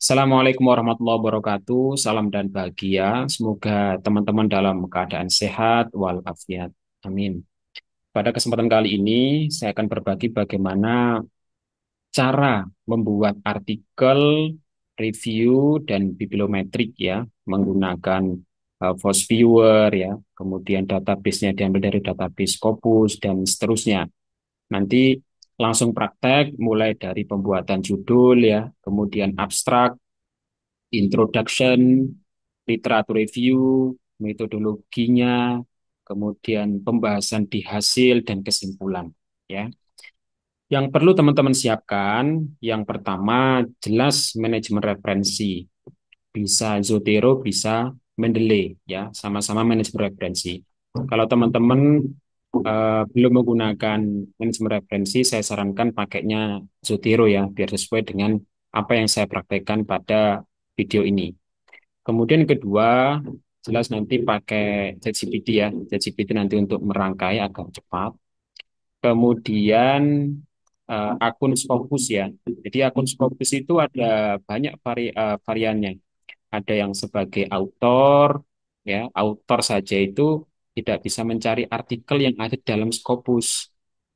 Assalamualaikum warahmatullahi wabarakatuh. Salam dan bahagia. Semoga teman-teman dalam keadaan sehat walafiat. Amin. Pada kesempatan kali ini, saya akan berbagi bagaimana cara membuat artikel, review, dan bibliometrik ya, menggunakan Force Viewer ya, kemudian database-nya diambil dari database Scopus, dan seterusnya. Nanti langsung praktek mulai dari pembuatan judul ya, kemudian abstrak, introduction, literatur review, metodologinya, kemudian pembahasan di hasil dan kesimpulan. Ya, yang perlu teman-teman siapkan, yang pertama jelas manajemen referensi, bisa Zotero, bisa Mendeley, ya, sama-sama manajemen referensi. Kalau teman-teman belum menggunakan manajemen referensi, saya sarankan pakainya Zotero ya, biar sesuai dengan apa yang saya praktekkan pada video ini. Kemudian kedua, jelas nanti pakai ChatGPT ya. ChatGPT nanti untuk merangkai agar cepat. Kemudian akun Scopus ya. Jadi akun Scopus itu ada banyak variannya. Ada yang sebagai autor, ya. Autor saja itu tidak bisa mencari artikel yang ada dalam Scopus.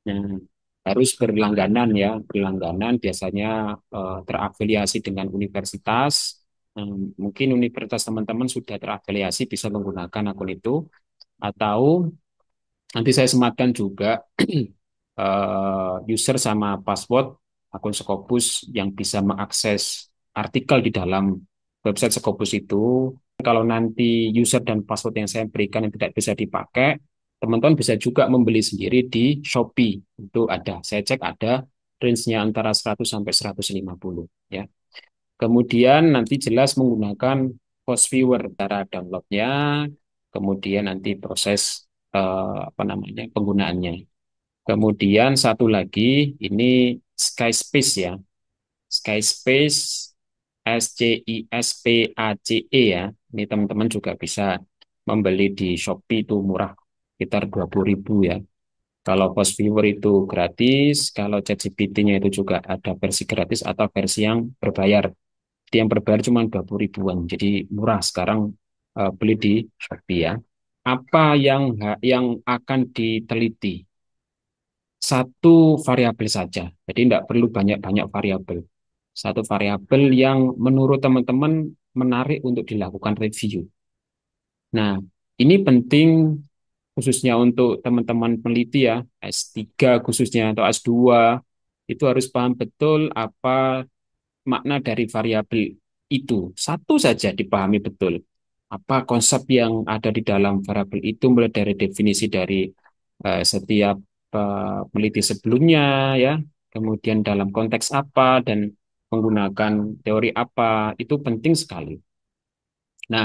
Nah, harus berlangganan ya, berlangganan biasanya terafiliasi dengan universitas. Mungkin universitas teman-teman sudah terafiliasi bisa menggunakan akun itu, atau nanti saya sematkan juga user sama password akun Scopus yang bisa mengakses artikel di dalam website Scopus itu. Kalau nanti user dan password yang saya berikan yang tidak bisa dipakai, teman-teman bisa juga membeli sendiri di Shopee. Itu ada, saya cek ada range-nya antara 100 sampai 150 ya. Kemudian nanti jelas menggunakan post viewer cara downloadnya, kemudian nanti proses apa namanya penggunaannya. Kemudian satu lagi ini Skyspace ya. Skyspace SCISPACE ya. Ini teman-teman juga bisa membeli di Shopee itu murah sekitar 20.000 ya. Kalau Post Viewer itu gratis, kalau ChatGPT-nya itu juga ada versi gratis atau versi yang berbayar. Jadi yang berbayar cuma 20 ribuan. Jadi murah sekarang beli di Shopee ya. Apa yang akan diteliti? Satu variabel saja. Jadi tidak perlu banyak-banyak variabel. Satu variabel yang menurut teman-teman menarik untuk dilakukan review. Nah, ini penting khususnya untuk teman-teman peneliti ya, S3 khususnya atau S2, itu harus paham betul apa makna dari variabel itu. Satu saja dipahami betul. Apa konsep yang ada di dalam variabel itu, mulai dari definisi dari setiap peneliti sebelumnya ya, kemudian dalam konteks apa dan menggunakan teori apa, itu penting sekali. Nah,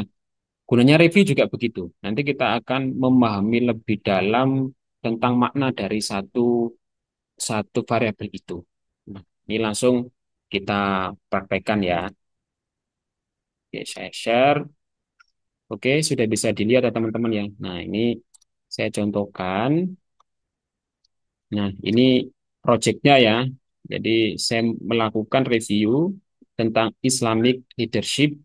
gunanya review juga begitu. Nanti kita akan memahami lebih dalam tentang makna dari satu satu variabel itu. Nah, ini langsung kita praktekkan ya. Oke, saya share. Oke, sudah bisa dilihat ya teman-teman ya. Nah, ini saya contohkan. Nah, ini proyeknya ya. Jadi, saya melakukan review tentang Islamic Leadership,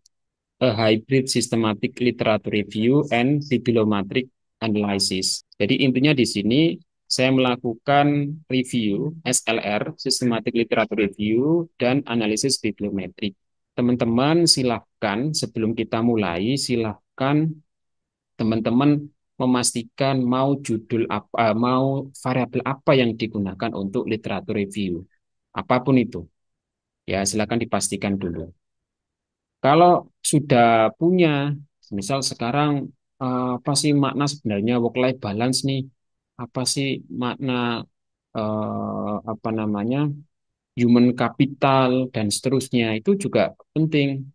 a Hybrid Systematic Literature Review and Bibliometric Analysis. Jadi, intinya di sini saya melakukan review SLR, Systematic Literature Review, dan analisis bibliometrik. Teman-teman silahkan sebelum kita mulai, silahkan teman-teman memastikan mau judul apa, mau variabel apa yang digunakan untuk literatur review. Apapun itu, ya silakan dipastikan dulu. Kalau sudah punya, misal sekarang apa sih makna sebenarnya work-life balance nih? Apa sih makna apa namanya human capital dan seterusnya itu juga penting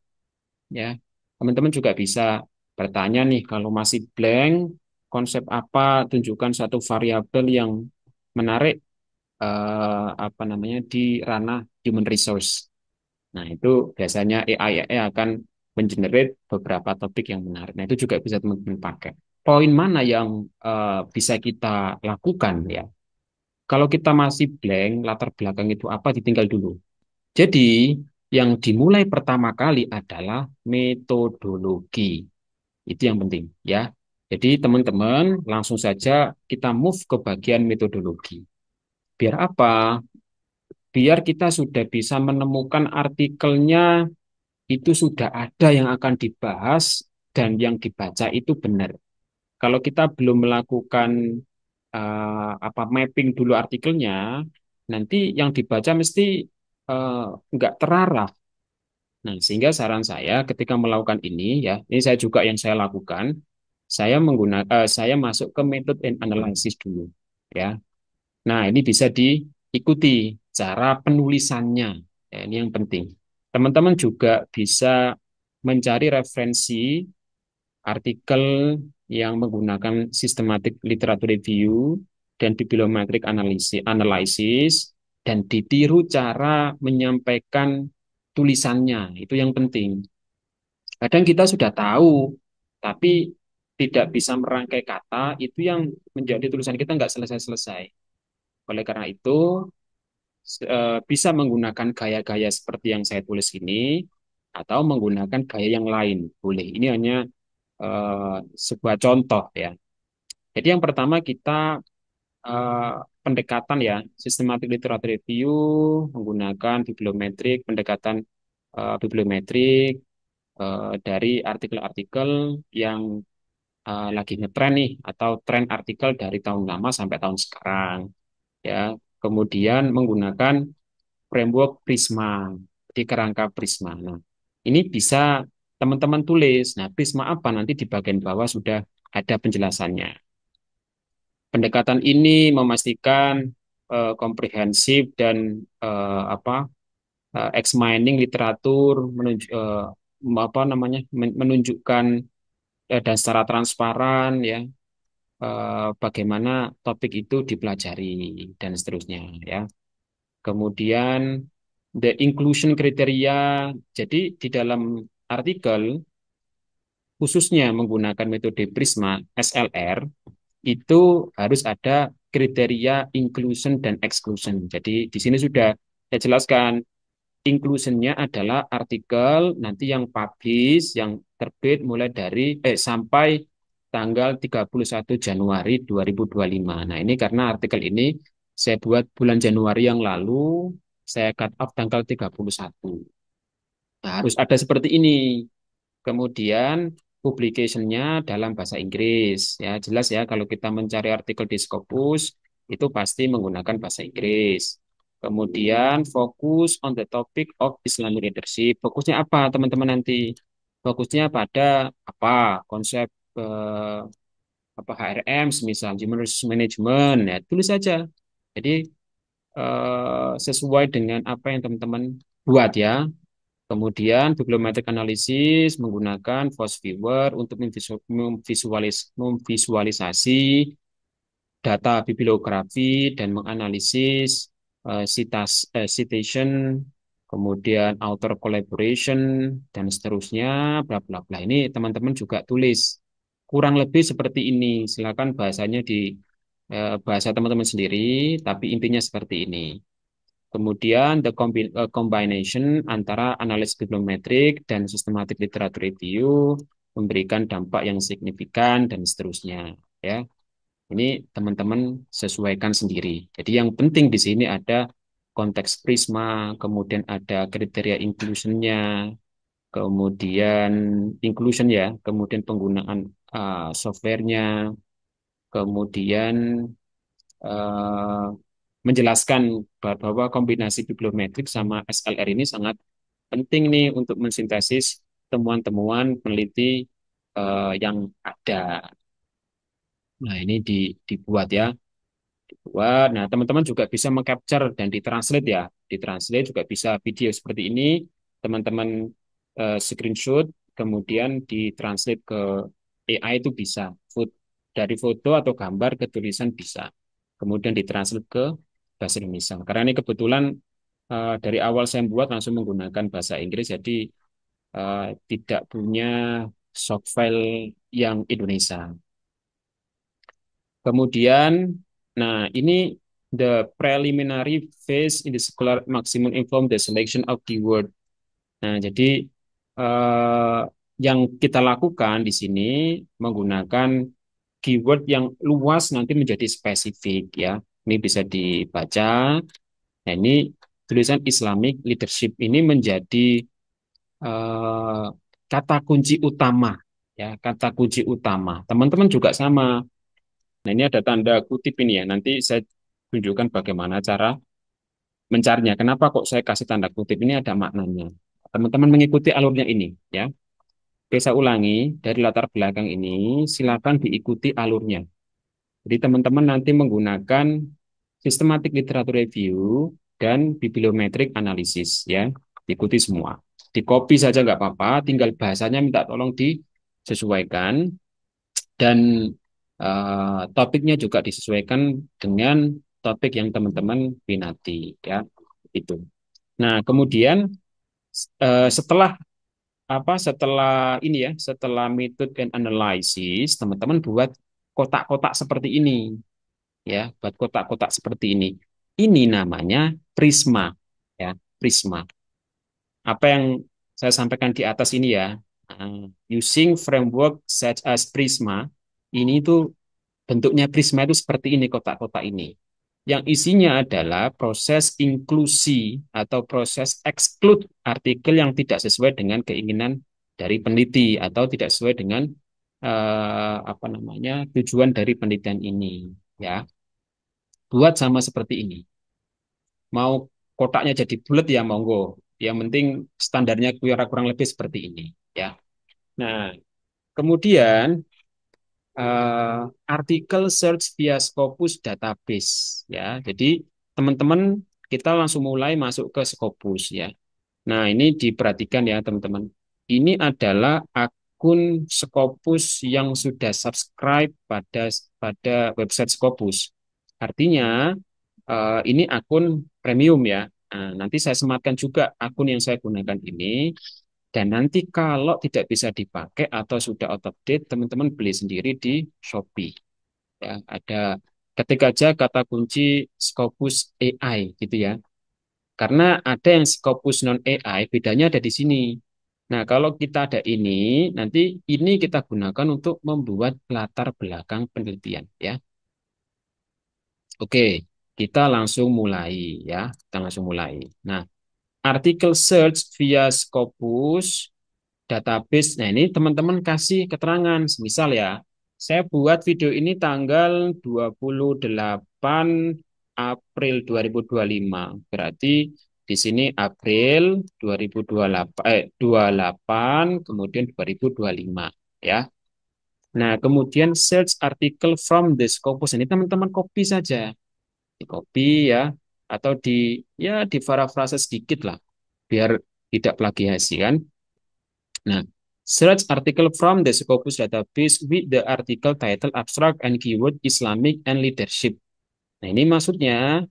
ya. Teman-teman juga bisa bertanya nih kalau masih blank, konsep apa, tunjukkan satu variabel yang menarik apa namanya di ranah human resource. Nah, itu biasanya AI akan mengenerate beberapa topik yang menarik. Nah, itu juga bisa teman-teman pakai. Poin mana yang bisa kita lakukan ya? Kalau kita masih blank, latar belakang itu apa ditinggal dulu. Jadi, Yang dimulai pertama kali adalah metodologi. Itu yang penting ya. Jadi teman-teman langsung saja kita move ke bagian metodologi. Biar apa? Biar kita sudah bisa menemukan artikelnya itu sudah ada yang akan dibahas dan yang dibaca itu benar. Kalau kita belum melakukan mapping dulu artikelnya, nanti yang dibaca mesti nggak terarah. Nah, sehingga saran saya ketika melakukan ini ya, ini saya juga yang saya lakukan, saya masuk ke method and analysis dulu ya. Nah, ini bisa diikuti cara penulisannya. Ya, ini yang penting. Teman-teman juga bisa mencari referensi artikel yang menggunakan systematic literature review dan bibliometric analysis dan ditiru cara menyampaikan tulisannya. Itu yang penting. Kadang kita sudah tahu, tapi tidak bisa merangkai kata, itu yang menjadi tulisan kita nggak selesai-selesai. Oleh karena itu, bisa menggunakan gaya-gaya seperti yang saya tulis ini, atau menggunakan gaya yang lain. Boleh. Ini hanya sebuah contoh ya. Jadi yang pertama kita eh, pendekatan ya, systematic literature review menggunakan pendekatan bibliometrik dari artikel-artikel yang lagi ngetren nih atau tren artikel dari tahun lama sampai tahun sekarang ya. Kemudian menggunakan framework Prisma di kerangka Prisma. Nah, ini bisa teman-teman tulis. Nah, Prisma apa nanti di bagian bawah sudah ada penjelasannya. Pendekatan ini memastikan komprehensif dan examining literatur menunjukkan dan secara transparan ya bagaimana topik itu dipelajari dan seterusnya ya. Kemudian the inclusion kriteria. Jadi di dalam artikel khususnya menggunakan metode Prisma SLR itu harus ada kriteria inclusion dan exclusion. Jadi di sini sudah saya jelaskan inclusionnya adalah artikel nanti yang publish, yang terbit mulai dari sampai tanggal 31 Januari 2025. Nah, ini karena artikel ini saya buat bulan Januari yang lalu, saya cut off tanggal 31. Nah, harus ada seperti ini. Kemudian publication-nya dalam bahasa Inggris. Ya, jelas ya kalau kita mencari artikel di Scopus itu pasti menggunakan bahasa Inggris. Kemudian fokus on the topic of Islamic leadership. Fokusnya apa, teman-teman nanti? Fokusnya pada apa? Konsep eh, HRM, misal Human Resource Management. Ya, tulis saja. Jadi sesuai dengan apa yang teman-teman buat ya. Kemudian bibliometric analysis menggunakan Force Viewer untuk memvisualisasi data bibliografi dan menganalisis citation, kemudian author collaboration dan seterusnya, bla bla bla. Ini teman-teman juga tulis. Kurang lebih seperti ini. Silakan bahasanya di bahasa teman-teman sendiri, tapi intinya seperti ini. Kemudian combination antara analisis bibliometrik dan systematic literature review memberikan dampak yang signifikan dan seterusnya. Ya, ini teman-teman sesuaikan sendiri. Jadi yang penting di sini ada konteks Prisma, kemudian ada kriteria inclusion-nya, kemudian inclusion ya, kemudian penggunaan softwarenya, kemudian eh, menjelaskan bahwa kombinasi bibliometrik sama SLR ini sangat penting nih untuk mensintesis temuan-temuan peneliti yang ada. Nah, ini dibuat ya. Dibuat. Nah, teman-teman juga bisa mengcapture dan ditranslate ya. Ditranslate juga bisa video seperti ini. Teman-teman screenshot, kemudian ditranslate ke AI itu bisa. Dari foto atau gambar ke tulisan bisa. Kemudian ditranslate ke bahasa Indonesia. Karena ini kebetulan dari awal saya buat langsung menggunakan bahasa Inggris, jadi tidak punya soft file yang Indonesia. Kemudian, nah ini the preliminary phase in the scholar maximum inform the selection of keyword. Nah, jadi eh, yang kita lakukan di sini menggunakan keyword yang luas nanti menjadi spesifik ya. Ini bisa dibaca. Nah, ini tulisan Islamic leadership ini menjadi eh, kata kunci utama ya, kata kunci utama. Teman-teman juga sama. Nah, ini ada tanda kutip ini ya. Nanti saya tunjukkan bagaimana cara mencarinya. Kenapa kok saya kasih tanda kutip ini ada maknanya. Teman-teman mengikuti alurnya ini ya. Oke, saya ulangi dari latar belakang ini, silakan diikuti alurnya. Jadi teman-teman nanti menggunakan systematic literature review dan bibliometric analysis ya. Ikuti semua. Di copy saja nggak apa-apa, tinggal bahasanya minta tolong disesuaikan dan topiknya juga disesuaikan dengan topik yang teman-teman minati ya. Itu. Nah, kemudian setelah setelah ini ya, setelah method and analysis, teman-teman buat kotak-kotak seperti ini ya, buat kotak-kotak seperti ini. Ini namanya prisma ya, prisma. Apa yang saya sampaikan di atas ini ya, using framework such as Prisma, ini tuh bentuknya Prisma itu seperti ini kotak-kotak ini. Yang isinya adalah proses inklusi atau proses exclude artikel yang tidak sesuai dengan keinginan dari peneliti atau tidak sesuai dengan apa namanya tujuan dari penelitian ini ya. Buat sama seperti ini. Mau kotaknya jadi bulat ya monggo. Yang penting standarnya kurang lebih seperti ini ya. Nah, kemudian artikel search via Scopus database ya. Jadi teman-teman kita langsung mulai masuk ke Scopus ya. Nah, ini diperhatikan ya teman-teman. Ini adalah akun Scopus yang sudah subscribe pada pada website Scopus. Artinya ini akun premium ya. Nah, nanti saya sematkan juga akun yang saya gunakan ini. Dan nanti kalau tidak bisa dipakai atau sudah out of date, teman-teman beli sendiri di Shopee. Ya, ada ketik aja kata kunci Scopus AI gitu ya. Karena ada yang Scopus non AI, bedanya ada di sini. Nah, kalau kita ada ini, nanti ini kita gunakan untuk membuat latar belakang penelitian ya. Oke, kita langsung mulai ya. Kita langsung mulai. Nah, artikel search via Scopus database. Nah, ini teman-teman kasih keterangan. Misal ya, saya buat video ini tanggal 28 April 2025. Berarti di sini April 2028 28 kemudian 2025 ya. Nah, kemudian search article from the Scopus. Ini teman-teman copy saja. Di copy ya atau di parafrase sedikit lah biar tidak plagiasi kan. Nah, search article from the Scopus database with the article title, abstract, and keyword Islamic and leadership. Nah, ini maksudnya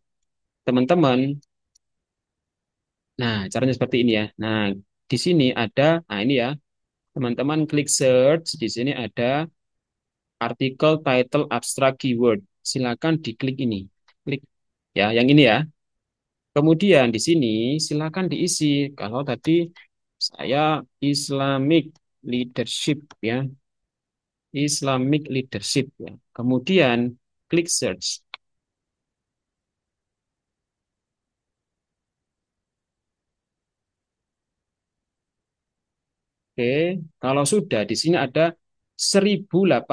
teman-teman. Nah, caranya seperti ini ya. Nah, di sini ada, nah ini ya, teman-teman klik search. Di sini ada artikel title, abstract, keyword. Silakan diklik ini. Klik ya, yang ini ya. Kemudian di sini silakan diisi. Kalau tadi saya Islamic leadership ya. Islamic leadership ya. Kemudian klik search. Oke, kalau sudah di sini ada 1812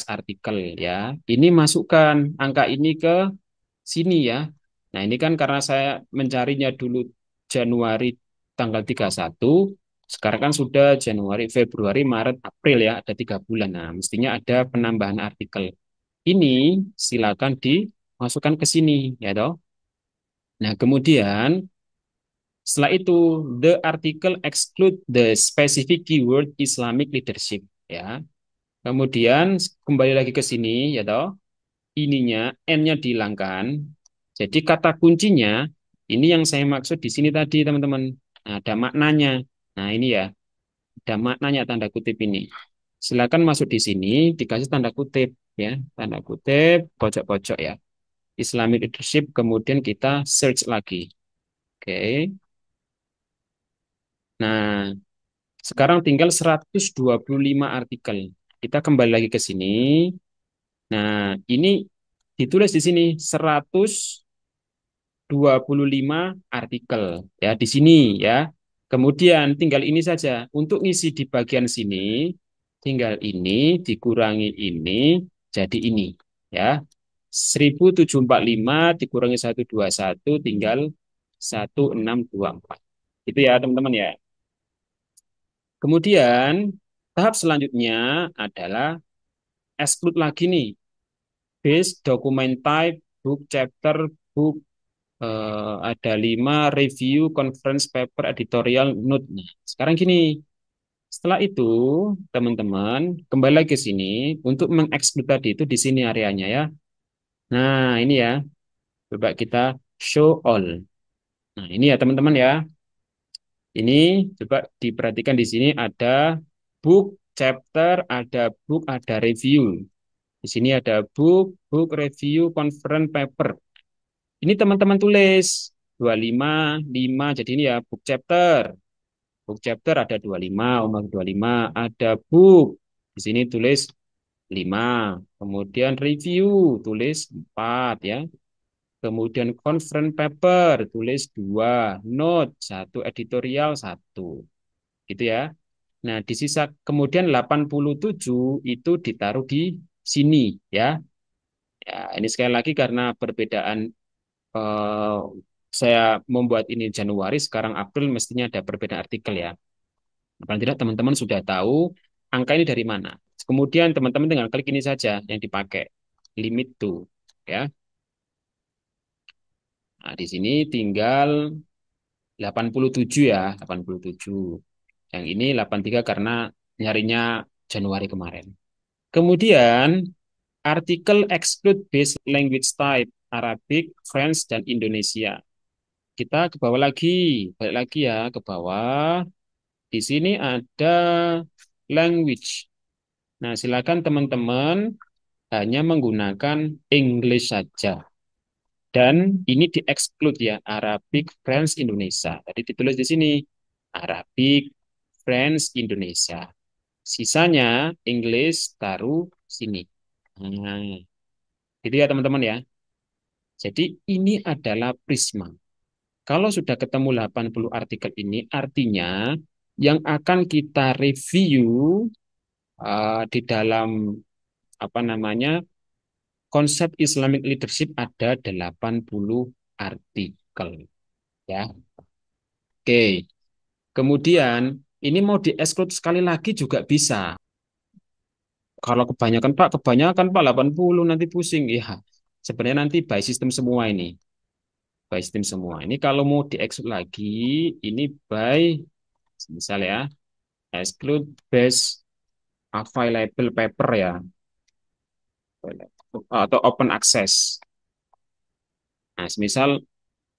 artikel ya. Ini masukkan angka ini ke sini ya. Nah, ini kan karena saya mencarinya dulu Januari tanggal 31, sekarang kan sudah Januari, Februari, Maret, April ya, ada 3 bulan. Nah, mestinya ada penambahan artikel. Ini silakan dimasukkan ke sini ya toh. Nah, kemudian setelah itu the article exclude the specific keyword Islamic leadership ya. Kemudian kembali lagi ke sini ya toh. Ininya N-nya dihilangkan. Jadi kata kuncinya ini yang saya maksud di sini tadi teman-teman. Nah, ada maknanya. Nah, ini ya, ada maknanya tanda kutip ini. Silakan masuk di sini dikasih tanda kutip ya, tanda kutip pojok-pojok ya. Islamic leadership kemudian kita search lagi. Oke. Sekarang tinggal 125 artikel. Kita kembali lagi ke sini. Nah, ini ditulis di sini 125 artikel ya di sini ya. Kemudian tinggal ini saja. Untuk ngisi di bagian sini, tinggal ini dikurangi ini jadi ini ya. 1745 dikurangi 121 tinggal 1624. Itu ya, teman-teman ya. Kemudian tahap selanjutnya adalah exclude lagi nih. Base, document type, book, chapter, book, ada 5 review, conference paper, editorial, note. Nah, sekarang gini, setelah itu teman-teman kembali lagi ke sini untuk mengeksklut tadi itu di sini areanya ya. Nah, ini ya, coba kita show all. Nah, ini ya teman-teman ya. Ini coba diperhatikan di sini ada book, chapter, ada book, ada review. Di sini ada book, book review, conference paper. Ini teman-teman tulis 25, 5. Jadi ini ya book chapter. Book chapter ada 25, umur 25. Ada book. Di sini tulis 5. Kemudian review tulis 4 ya. Kemudian conference paper tulis 2. Note 1, editorial 1. Gitu ya. Nah, di sisa kemudian 87 itu ditaruh di sini ya. Ya, ini sekali lagi karena perbedaan eh, saya membuat ini Januari, sekarang April mestinya ada perbedaan artikel ya. Paling tidak teman-teman sudah tahu angka ini dari mana. Kemudian teman-teman tinggal klik ini saja yang dipakai, limit to ya. Nah, di sini tinggal 87 ya, 87. Yang ini 83 karena nyarinya Januari kemarin. Kemudian artikel exclude based language type Arabic, French, dan Indonesia. Kita ke bawah lagi, balik lagi ya ke bawah. Di sini ada language. Nah, silakan teman-teman hanya menggunakan English saja. Dan ini di-exclude ya, Arabic, French, Indonesia. Jadi ditulis di sini, Arabic, French, Indonesia. Sisanya English taruh sini. Nah, itu ya teman-teman ya. Jadi ini adalah Prisma. Kalau sudah ketemu 80 artikel ini, artinya yang akan kita review di dalam apa namanya konsep Islamic leadership ada 80 artikel ya. Oke. Kemudian ini mau di-exclude sekali lagi juga bisa. Kalau kebanyakan Pak 80 nanti pusing. Ya, sebenarnya nanti by system semua ini. By system semua. Ini kalau mau di-exclude lagi, ini by misalnya ya, exclude base available paper ya, atau open access. Nah, misal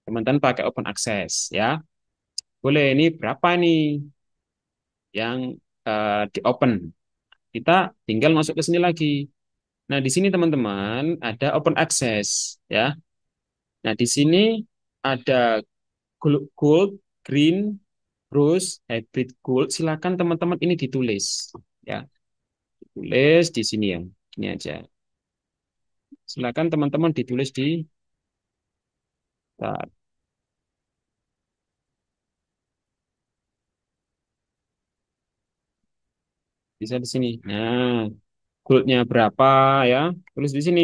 teman-teman pakai open access ya, boleh ini berapa nih yang di open. Kita tinggal masuk ke sini lagi. Nah, di sini teman-teman ada open access ya. Nah, di sini ada gold, green, rose, hybrid gold. Silakan teman-teman ini ditulis ya. Tulis di sini ya. Ini aja. Silakan teman-teman ditulis di Bentar, bisa di sini. Nah, goldnya berapa ya? Tulis di sini.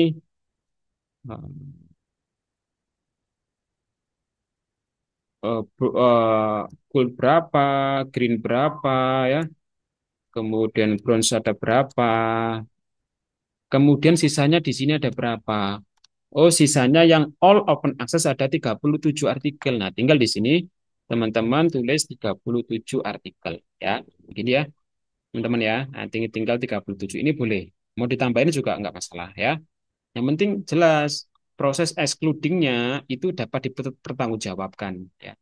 Gold berapa, green berapa ya, kemudian bronze ada berapa, kemudian sisanya di sini ada berapa. Oh, sisanya yang all open access ada 37 artikel. Nah, tinggal di sini teman-teman tulis 37 artikel ya. Begini ya, teman-teman ya. Nah, tinggal 37 ini boleh. Mau ditambahin juga nggak masalah ya. Yang penting jelas proses excludingnya itu dapat dipertanggungjawabkan ya.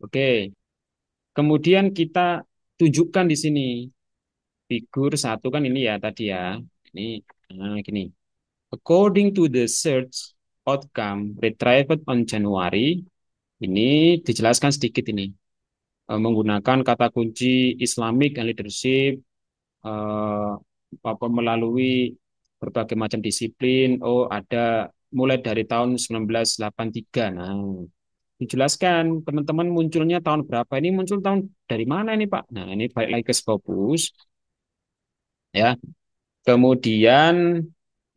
Oke. Kemudian kita tunjukkan di sini figur satu kan ini ya tadi ya. Ini gini. According to the search outcome retrieved on January, ini dijelaskan sedikit ini. menggunakan kata kunci Islamic and leadership, eh, apa melalui berbagai macam disiplin. Oh, ada mulai dari tahun 1983. Nah, dijelaskan teman-teman munculnya tahun berapa, ini muncul tahun dari mana ini Pak. Nah, ini balik lagi ke Scopus ya. Kemudian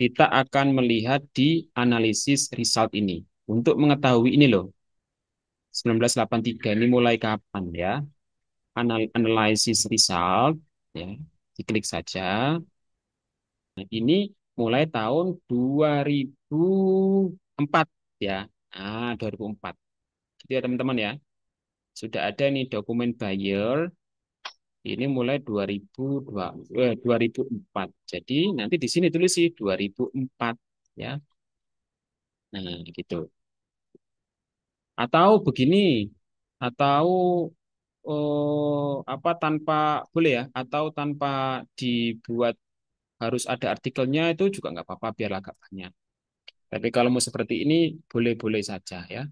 kita akan melihat di analisis result ini untuk mengetahui ini loh, 1983 ini mulai kapan ya. Analisis result ya, diklik saja. Nah, ini mulai tahun 2004 ya. Ah, 2004. Gitu ya teman-teman ya. Sudah ada nih dokumen buyer. Ini mulai 2004. Jadi nanti di sini tulis sih 2004 ya. Nah, gitu. Atau begini, atau apa tanpa boleh ya, atau tanpa dibuat harus ada artikelnya itu juga nggak apa-apa biar agak banyak. Tapi kalau mau seperti ini boleh-boleh saja ya.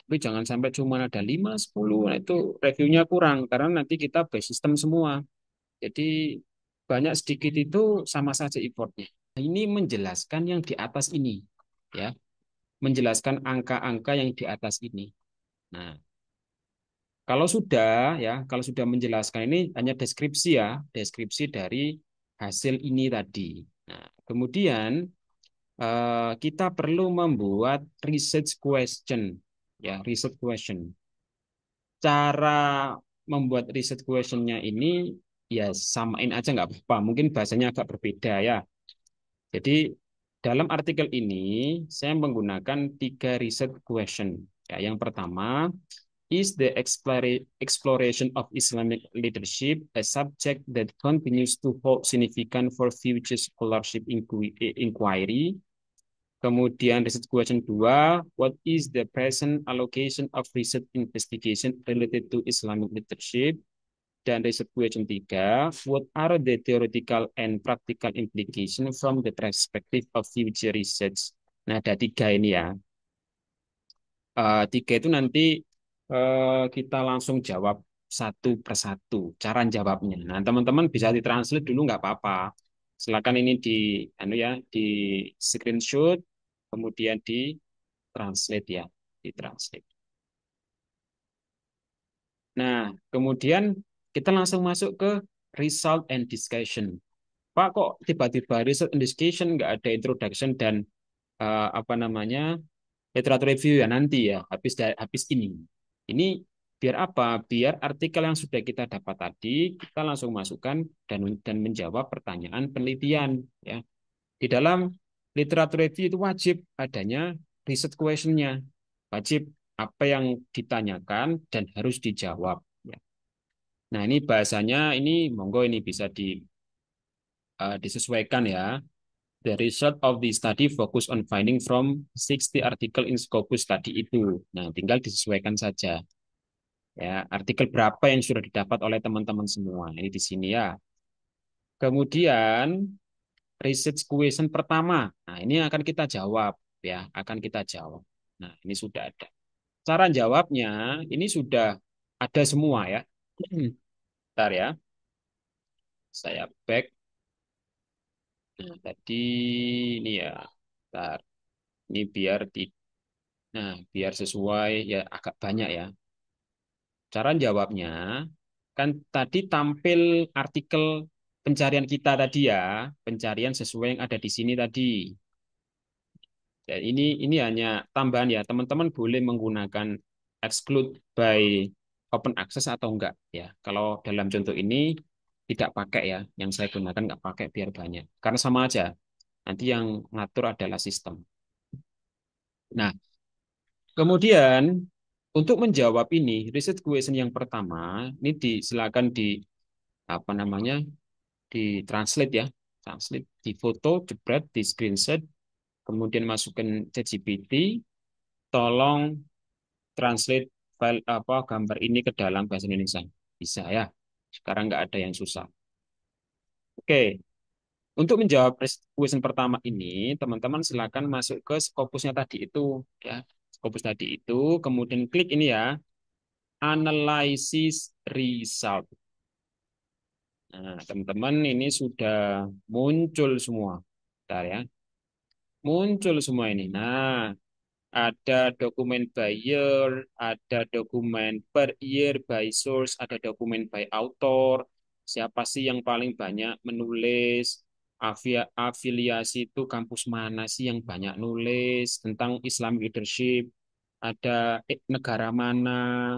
Tapi jangan sampai cuma ada 5, 10, nah itu reviewnya kurang karena nanti kita base system semua. Jadi banyak sedikit itu sama saja effortnya. Nah, ini menjelaskan yang di atas ini ya, menjelaskan angka-angka yang di atas ini. Nah, kalau sudah ya, kalau sudah menjelaskan ini hanya deskripsi ya, deskripsi dari hasil ini tadi. Nah, kemudian kita perlu membuat research question ya, research question. Cara membuat research questionnya ini ya samain aja nggak apa-apa. Mungkin bahasanya agak berbeda ya. Jadi dalam artikel ini saya menggunakan 3 research question. Ya, yang pertama, is the exploration of Islamic leadership a subject that continues to hold significant for future scholarship inquiry? Kemudian research question 2, what is the present allocation of research investigation related to Islamic leadership? Dan research question 3, what are the theoretical and practical implications from the perspective of future research? Nah, ada 3 ini ya. 3 itu nanti kita langsung jawab satu persatu cara jawabnya. Nah, teman-teman bisa ditranslate dulu nggak apa-apa. Silakan ini di anu ya, di screenshot kemudian di translate ya, di translate. Nah, kemudian kita langsung masuk ke result and discussion. Pak, kok tiba-tiba result and discussion nggak ada introduction dan apa namanya literatur review ya nanti ya habis ini. Ini biar apa? Biar artikel yang sudah kita dapat tadi kita langsung masukkan dan menjawab pertanyaan penelitian ya. Di dalam literatur review itu wajib adanya research question-nya. Wajib apa yang ditanyakan dan harus dijawab ya. Nah, ini bahasanya ini monggo ini bisa disesuaikan ya. The result of the study focus on finding from 60 article in Scopus tadi itu. Nah, tinggal disesuaikan saja. Ya, artikel berapa yang sudah didapat oleh teman-teman semua. Ini di sini ya. Kemudian research question pertama. Nah, ini akan kita jawab ya, akan kita jawab. Nah, ini sudah ada. Cara jawabnya ini sudah ada semua ya. Bentar ya. Saya back. Nah, tadi ini ya. Bentar. Ini biar sesuai ya agak banyak ya. Cara jawabnya kan tadi tampil artikel pencarian kita tadi ya, pencarian sesuai yang ada di sini tadi. Ya, ini hanya tambahan ya, teman-teman boleh menggunakan exclude by open access atau enggak ya. Kalau dalam contoh ini tidak pakai ya, yang saya gunakan nggak pakai biar banyak. Karena sama aja, nanti yang ngatur adalah sistem. Nah, kemudian untuk menjawab ini, research question yang pertama, ini silakan di apa namanya, di translate ya, translate, di foto, jebret, di screenshot, kemudian masukkan ChatGPT, tolong translate file apa gambar ini ke dalam bahasa Indonesia. Bisa ya. Sekarang nggak ada yang susah. Oke, untuk menjawab question pertama ini, teman-teman silakan masuk ke Scopusnya tadi itu ya. Scopus tadi itu, kemudian klik ini ya. analysis result. Nah, teman-teman ini sudah muncul semua. Bentar ya. Muncul semua ini. Nah, ada dokumen by year, ada dokumen per year by source, ada dokumen by author. Siapa sih yang paling banyak menulis? Afiliasi itu kampus mana sih yang banyak nulis tentang Islamic leadership? Ada negara mana?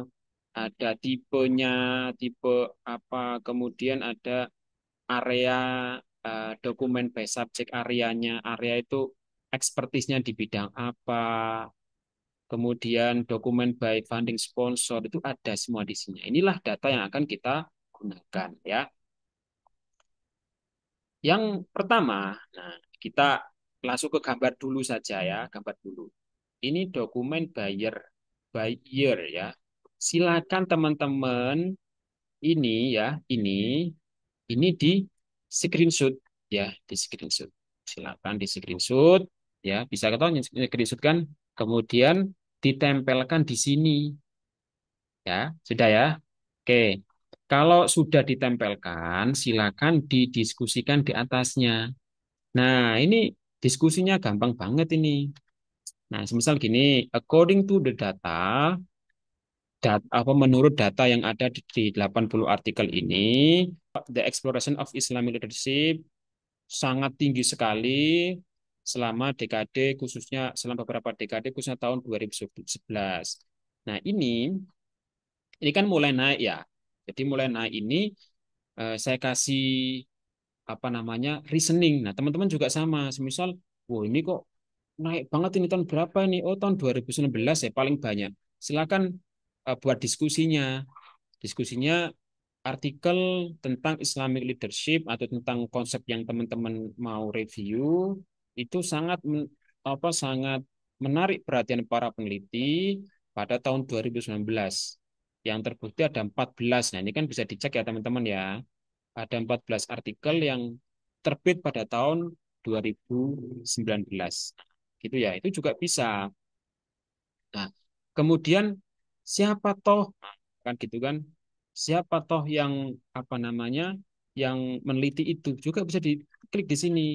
Ada tipenya, tipe apa? Kemudian ada area dokumen by subject areanya. Area itu ekspertisnya di bidang apa? Kemudian dokumen by funding sponsor itu ada semua di sini. Inilah data yang akan kita gunakan ya. Yang pertama, nah kita langsung ke gambar dulu saja ya, gambar dulu. Ini dokumen by year ya. Silakan teman-teman ini ya, ini di screenshot ya, di screenshot. Silakan di screenshot ya, bisa ketahuan screenshot kan, kemudian ditempelkan di sini. Ya, sudah ya. Oke. Kalau sudah ditempelkan, silakan didiskusikan di atasnya. Nah, ini diskusinya gampang banget ini. Nah, semisal gini, according to the data, menurut data yang ada di 80 artikel ini, the exploration of Islamic leadership sangat tinggi sekali selama dekade, khususnya selama beberapa dekade, khususnya tahun 2011. Nah, ini kan mulai naik ya. Jadi mulai naik ini saya kasih apa namanya reasoning. Nah, teman-teman juga sama. Semisal, wow ini kok naik banget ini tahun berapa ini? Oh, tahun 2019 ya paling banyak. Silakan buat diskusinya. Diskusinya artikel tentang Islamic leadership atau tentang konsep yang teman-teman mau review itu sangat menarik perhatian para peneliti pada tahun 2019. Yang terbukti ada 14. Nah, ini kan bisa dicek ya teman-teman ya. Ada 14 artikel yang terbit pada tahun 2019. Gitu ya. Itu juga bisa. Nah, kemudian siapa toh kan gitu kan? Siapa toh yang apa namanya? Yang meneliti itu juga bisa diklik di sini.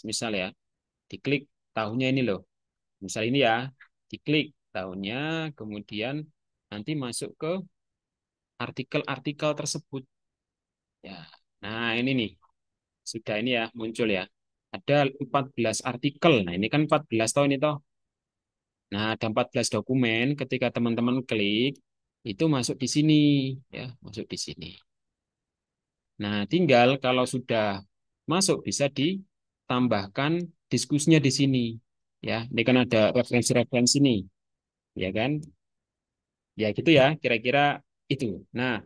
Misal ya, diklik tahunnya ini loh. Misal ini ya, diklik tahunnya, kemudian nanti masuk ke artikel-artikel tersebut. Ya. Nah, ini nih, sudah ini ya muncul ya. Ada 14 artikel. Nah, ini kan 14 tahun itu. Nah, ada 14 dokumen ketika teman-teman klik itu masuk di sini ya, masuk di sini. Nah, tinggal kalau sudah masuk bisa ditambahkan diskusinya di sini ya. Ini kan ada referensi-referensi nih, ya kan? Ya gitu ya, kira-kira itu. Nah,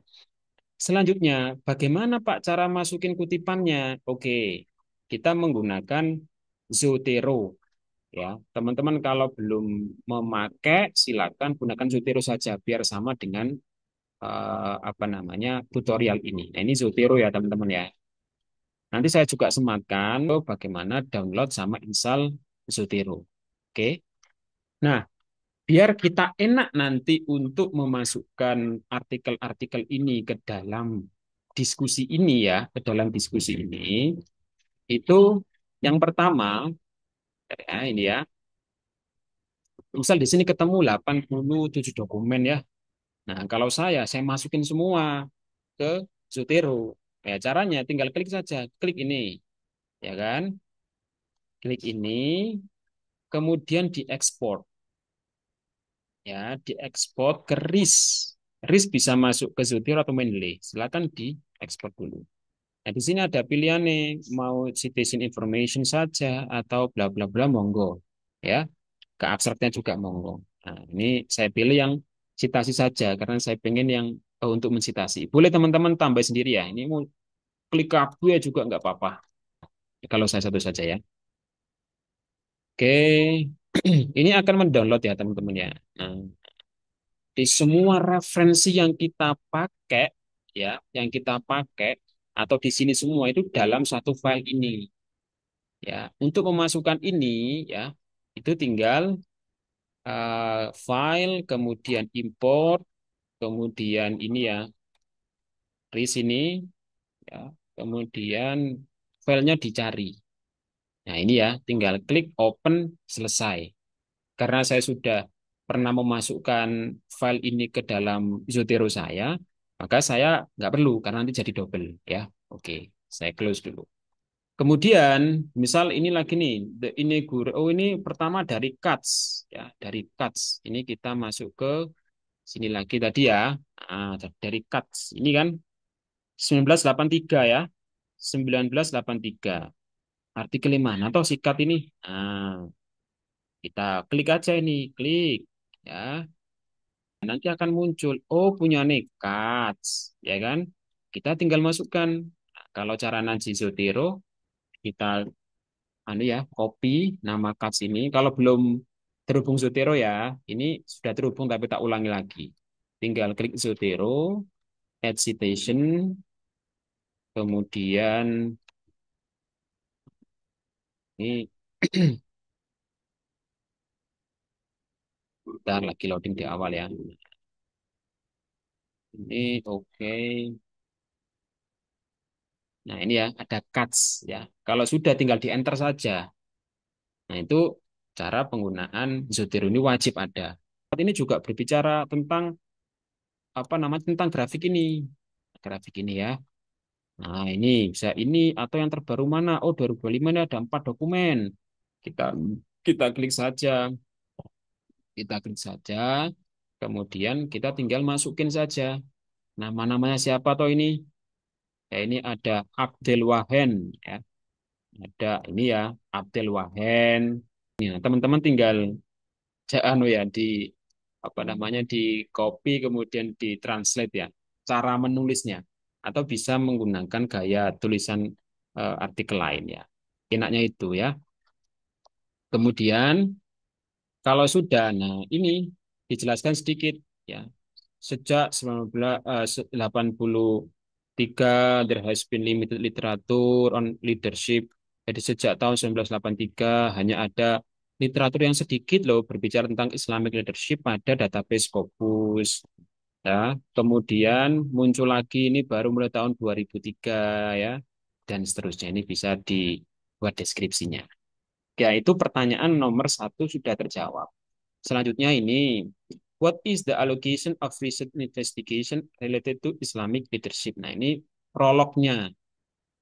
selanjutnya bagaimana Pak cara masukin kutipannya? Oke, kita menggunakan Zotero ya. Teman-teman kalau belum memakai silakan gunakan Zotero saja biar sama dengan apa namanya tutorial ini. Nah, ini Zotero ya teman-teman ya. Nanti saya juga sematkan bagaimana download sama install Zotero. Oke. Nah, biar kita enak nanti untuk memasukkan artikel-artikel ini ke dalam diskusi ini ya, ke dalam diskusi ini, itu yang pertama ya ini ya. Misal di sini ketemu 87 dokumen ya. Nah, kalau saya masukin semua ke Zotero. Ya, caranya tinggal klik saja, klik ini, ya kan? Klik ini, kemudian diekspor, ya, diekspor ke RIS. RIS bisa masuk ke Zotero atau Mendeley. Silakan diekspor dulu. Nah, di sini ada pilihan nih, mau citation information saja atau bla bla bla monggo, ya. Ke abstraknya juga monggo. Nah, ini saya pilih yang citasi saja karena saya pengen yang untuk mensitasi. Boleh teman-teman tambah sendiri ya. Ini mau klik kabel ya juga nggak apa-apa. Kalau saya satu saja ya. Oke, ini akan mendownload ya teman-teman ya. Nah, di semua referensi yang kita pakai ya, yang kita pakai atau di sini semua itu dalam satu file ini ya. Untuk memasukkan ini ya, itu tinggal file kemudian import kemudian ini ya, di sini ya, kemudian filenya dicari. Nah, ini ya, tinggal klik open, selesai. Karena saya sudah pernah memasukkan file ini ke dalam Zotero saya, maka saya nggak perlu karena nanti jadi double ya. Oke, saya close dulu. Kemudian, misal ini lagi nih, ini guru. Oh, ini pertama dari cuts ya, dari cuts. Ini kita masuk ke sini lagi tadi ya. Dari cuts. Ini kan 1983 ya. 1983. Artikel yang mana atau sikat ini? Kita klik aja ini, klik ya. Nanti akan muncul, oh punya nih cards, ya kan? Kita tinggal masukkan. Nah, kalau cara Naji Zotero, kita anu ya, copy nama cards ini. Kalau belum terhubung Zotero ya, ini sudah terhubung tapi tak ulangi lagi. Tinggal klik Zotero, add citation, kemudian ini bentar lagi loading di awal ya. Ini oke. Nah, ini ya ada cards ya. Kalau sudah tinggal di enter saja. Nah, itu cara penggunaan Zotero ini wajib ada. Ini juga berbicara tentang apa namanya tentang grafik ini. Grafik ini ya. Nah, ini bisa ini atau yang terbaru mana? Oh, 2025 ini ada 4 dokumen. Kita kita klik saja. Kita klik saja. Kemudian kita tinggal masukin saja. Nama-namanya siapa toh ini? Ya, ini ada Abdel Wahen ya. Ada ini ya, Abdel Wahen. Nah, teman-teman tinggal anu ya di apa namanya di copy kemudian ditranslate ya cara menulisnya atau bisa menggunakan gaya tulisan artikel lain ya. Enaknya itu ya. Kemudian kalau sudah, nah ini dijelaskan sedikit ya. Sejak 1983 there has been limited literature on leadership. Jadi sejak tahun 1983 hanya ada literatur yang sedikit loh berbicara tentang Islamic leadership pada database Scopus. Ya, kemudian muncul lagi ini baru mulai tahun 2003 ya, dan seterusnya ini bisa dibuat deskripsinya. Ya, itu pertanyaan nomor satu sudah terjawab. Selanjutnya ini, what is the allocation of recent investigation related to Islamic leadership? Nah, ini prolognya,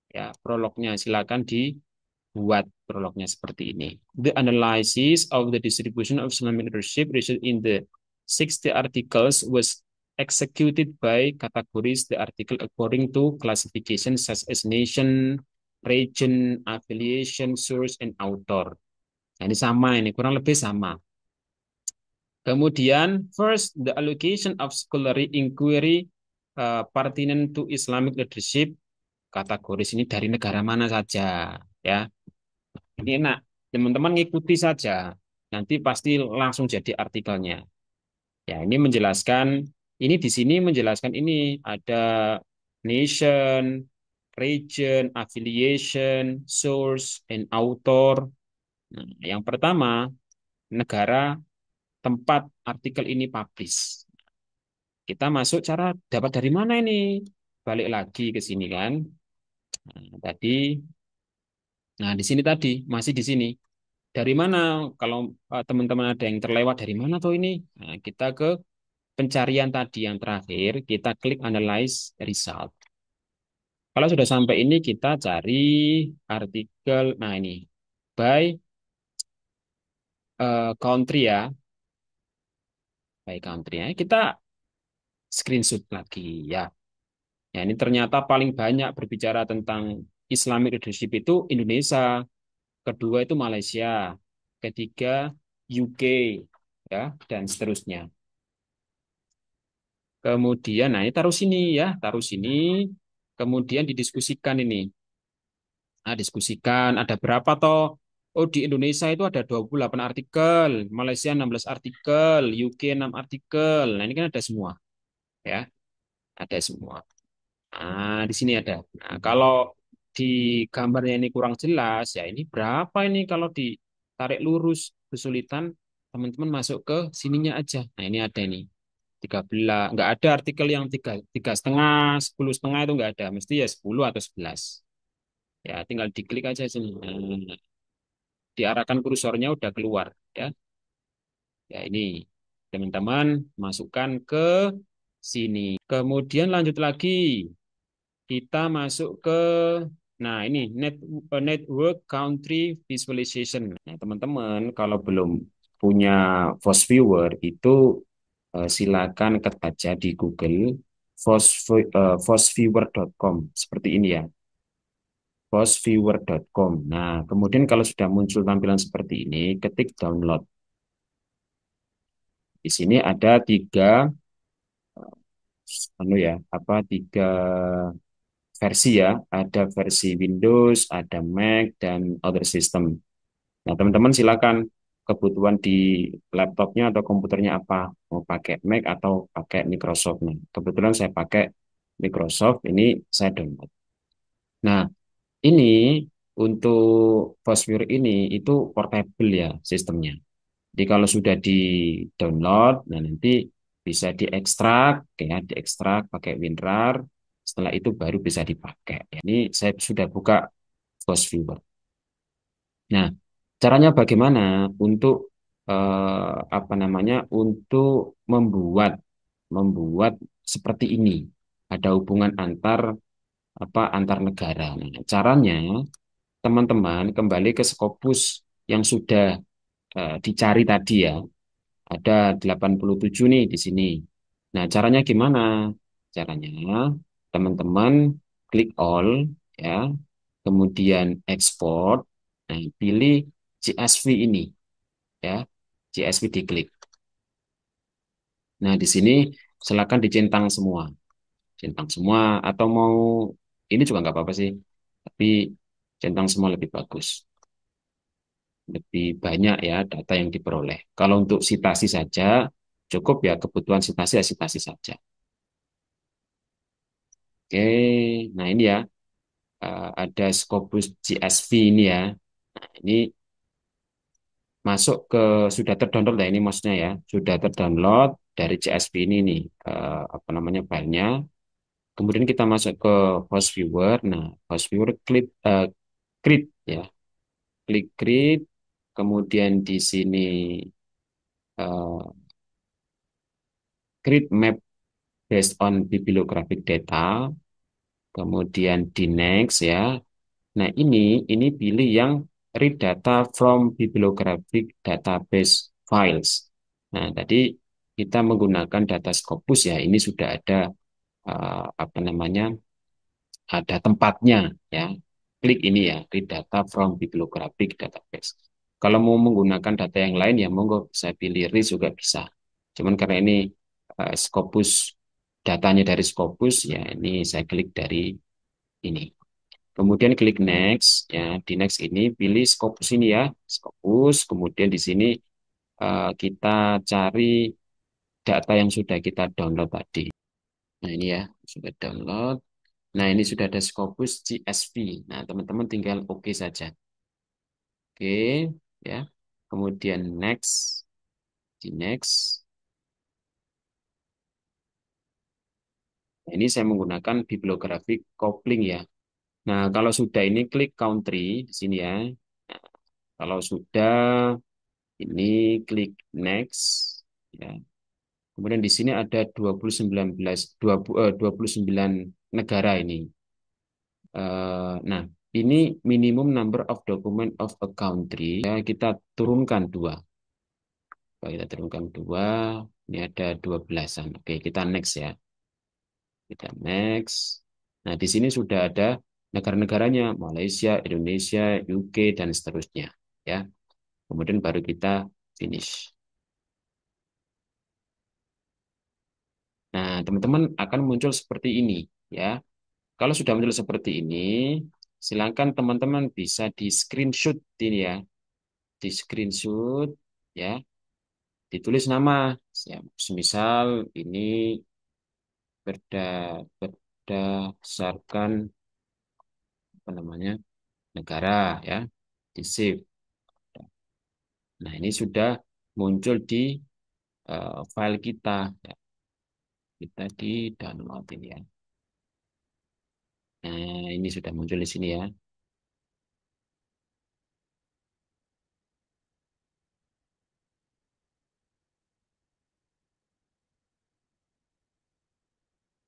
ya, prolognya silakan dibuat prolognya seperti ini. The analysis of the distribution of Islamic leadership resulted in the 60 articles was executed by categories the article according to classification such as nation, region, affiliation, source, and author. Nah, ini sama, ini kurang lebih sama. Kemudian, first, the allocation of scholarly inquiry pertinent to Islamic leadership kategoris ini dari negara mana saja, ya. Ini enak, teman-teman ngikuti saja, nanti pasti langsung jadi artikelnya. Ya, ini menjelaskan, ini di sini menjelaskan ini ada nation, region, affiliation, source, and author. Nah, yang pertama, negara tempat artikel ini publish. Kita masuk cara dapat dari mana ini? Balik lagi ke sini kan. Nah, tadi, nah di sini tadi, masih di sini. Dari mana? Kalau teman-teman ada yang terlewat dari mana tuh ini? Nah, kita ke pencarian tadi yang terakhir, kita klik analyze result. Kalau sudah sampai ini, kita cari artikel, nah ini, by country ya, by country ya. Kita screenshot lagi ya. Ya, ini ternyata paling banyak berbicara tentang Islamic leadership itu Indonesia, kedua itu Malaysia, ketiga UK, ya, dan seterusnya. Kemudian, nah ini taruh sini ya, taruh sini, kemudian didiskusikan ini. Nah, diskusikan ada berapa toh? Oh, di Indonesia itu ada 28 artikel, Malaysia 16 artikel, UK 6 artikel. Nah, ini kan ada semua, ya, ada semua. Nah, di sini ada. Nah, kalau di gambarnya ini kurang jelas, ya ini berapa ini kalau ditarik lurus kesulitan, teman-teman masuk ke sininya aja. Nah, ini ada ini. 13, nggak ada artikel yang tiga setengah, 10,5 itu nggak ada, mesti ya 10 atau 11. Ya, tinggal diklik aja sini. Nah, diarahkan kursornya udah keluar ya. Ya ini teman-teman masukkan ke sini. Kemudian lanjut lagi, kita masuk ke nah ini network country visualization. Nah, teman-teman kalau belum punya Force Viewer itu silakan ketik aja di Google forceviewer.com seperti ini ya. Forceviewer.com. Nah, kemudian kalau sudah muncul tampilan seperti ini, ketik download. Di sini ada anu ya, tiga versi ya. Ada versi Windows, ada Mac, dan other system. Nah, teman-teman silakan kebutuhan di laptopnya atau komputernya apa. Mau pakai Mac atau pakai Microsoft. Nah, kebetulan saya pakai Microsoft, ini saya download. Nah, ini untuk Fosfur ini itu portable ya sistemnya. Jadi kalau sudah di-download, nah nanti bisa diekstrak, ya, diekstrak pakai WinRAR. Setelah itu baru bisa dipakai. Ini saya sudah buka Fosviewer. Nah, caranya bagaimana untuk apa namanya? Untuk membuat membuat seperti ini. Ada hubungan antar negara. Nah, caranya teman-teman kembali ke Scopus yang sudah dicari tadi ya. Ada 87 nih di sini. Nah, caranya gimana? Caranya teman-teman klik all ya, kemudian export. Nah, pilih CSV ini ya. CSV diklik. Nah, di sini silakan dicentang semua. Centang semua atau mau ini juga nggak apa-apa sih. Tapi centang semua lebih bagus. Lebih banyak ya data yang diperoleh. Kalau untuk citasi saja, cukup ya kebutuhan citasi ya citasi saja. Oke, nah ini ya, ada Scopus CSV ini ya. Nah, ini masuk ke, sudah terdownload ya ini maksudnya ya, sudah terdownload dari CSV ini nih, apa namanya filenya. Kemudian kita masuk ke host viewer. Nah, host viewer create ya, klik create. Kemudian di sini uh, create map based on bibliographic data. Kemudian di next ya. Nah, ini pilih yang read data from bibliographic database files. Nah, tadi kita menggunakan data Scopus ya. Ini sudah ada apa namanya? Ada tempatnya ya. Klik ini ya, read data from bibliographic database. Kalau mau menggunakan data yang lain ya monggo saya pilih read juga bisa. Cuman karena ini Scopus datanya dari Scopus ya ini saya klik dari ini. Kemudian klik next ya, di next ini pilih Scopus ini ya, Scopus. Kemudian di sini kita cari data yang sudah kita download tadi. Nah, ini ya, sudah download. Nah, ini sudah ada Scopus CSV. Nah, teman-teman tinggal oke saja. Oke, ya. Kemudian next, di next. Nah, ini saya menggunakan bibliographic coupling ya. Nah, kalau sudah ini klik country di sini ya. Nah, kalau sudah ini klik next ya. Kemudian di sini ada 29 negara ini. Nah, ini minimum number of document of a country. Ya, kita turunkan dua. Kalau kita turunkan dua, ini ada 12-an. Oke, kita next ya. Kita next. Nah, di sini sudah ada negara-negaranya, Malaysia, Indonesia, UK, dan seterusnya. Ya, kemudian baru kita finish. Nah, teman-teman akan muncul seperti ini. Ya, kalau sudah muncul seperti ini, silakan teman-teman bisa di screenshot ini ya, di screenshot ya, ditulis nama. Ya, semisal ini berdasarkan apa namanya negara ya, di save. Nah, ini sudah muncul di file kita. Ya. Kita di download ini ya. Nah, ini sudah muncul di sini ya.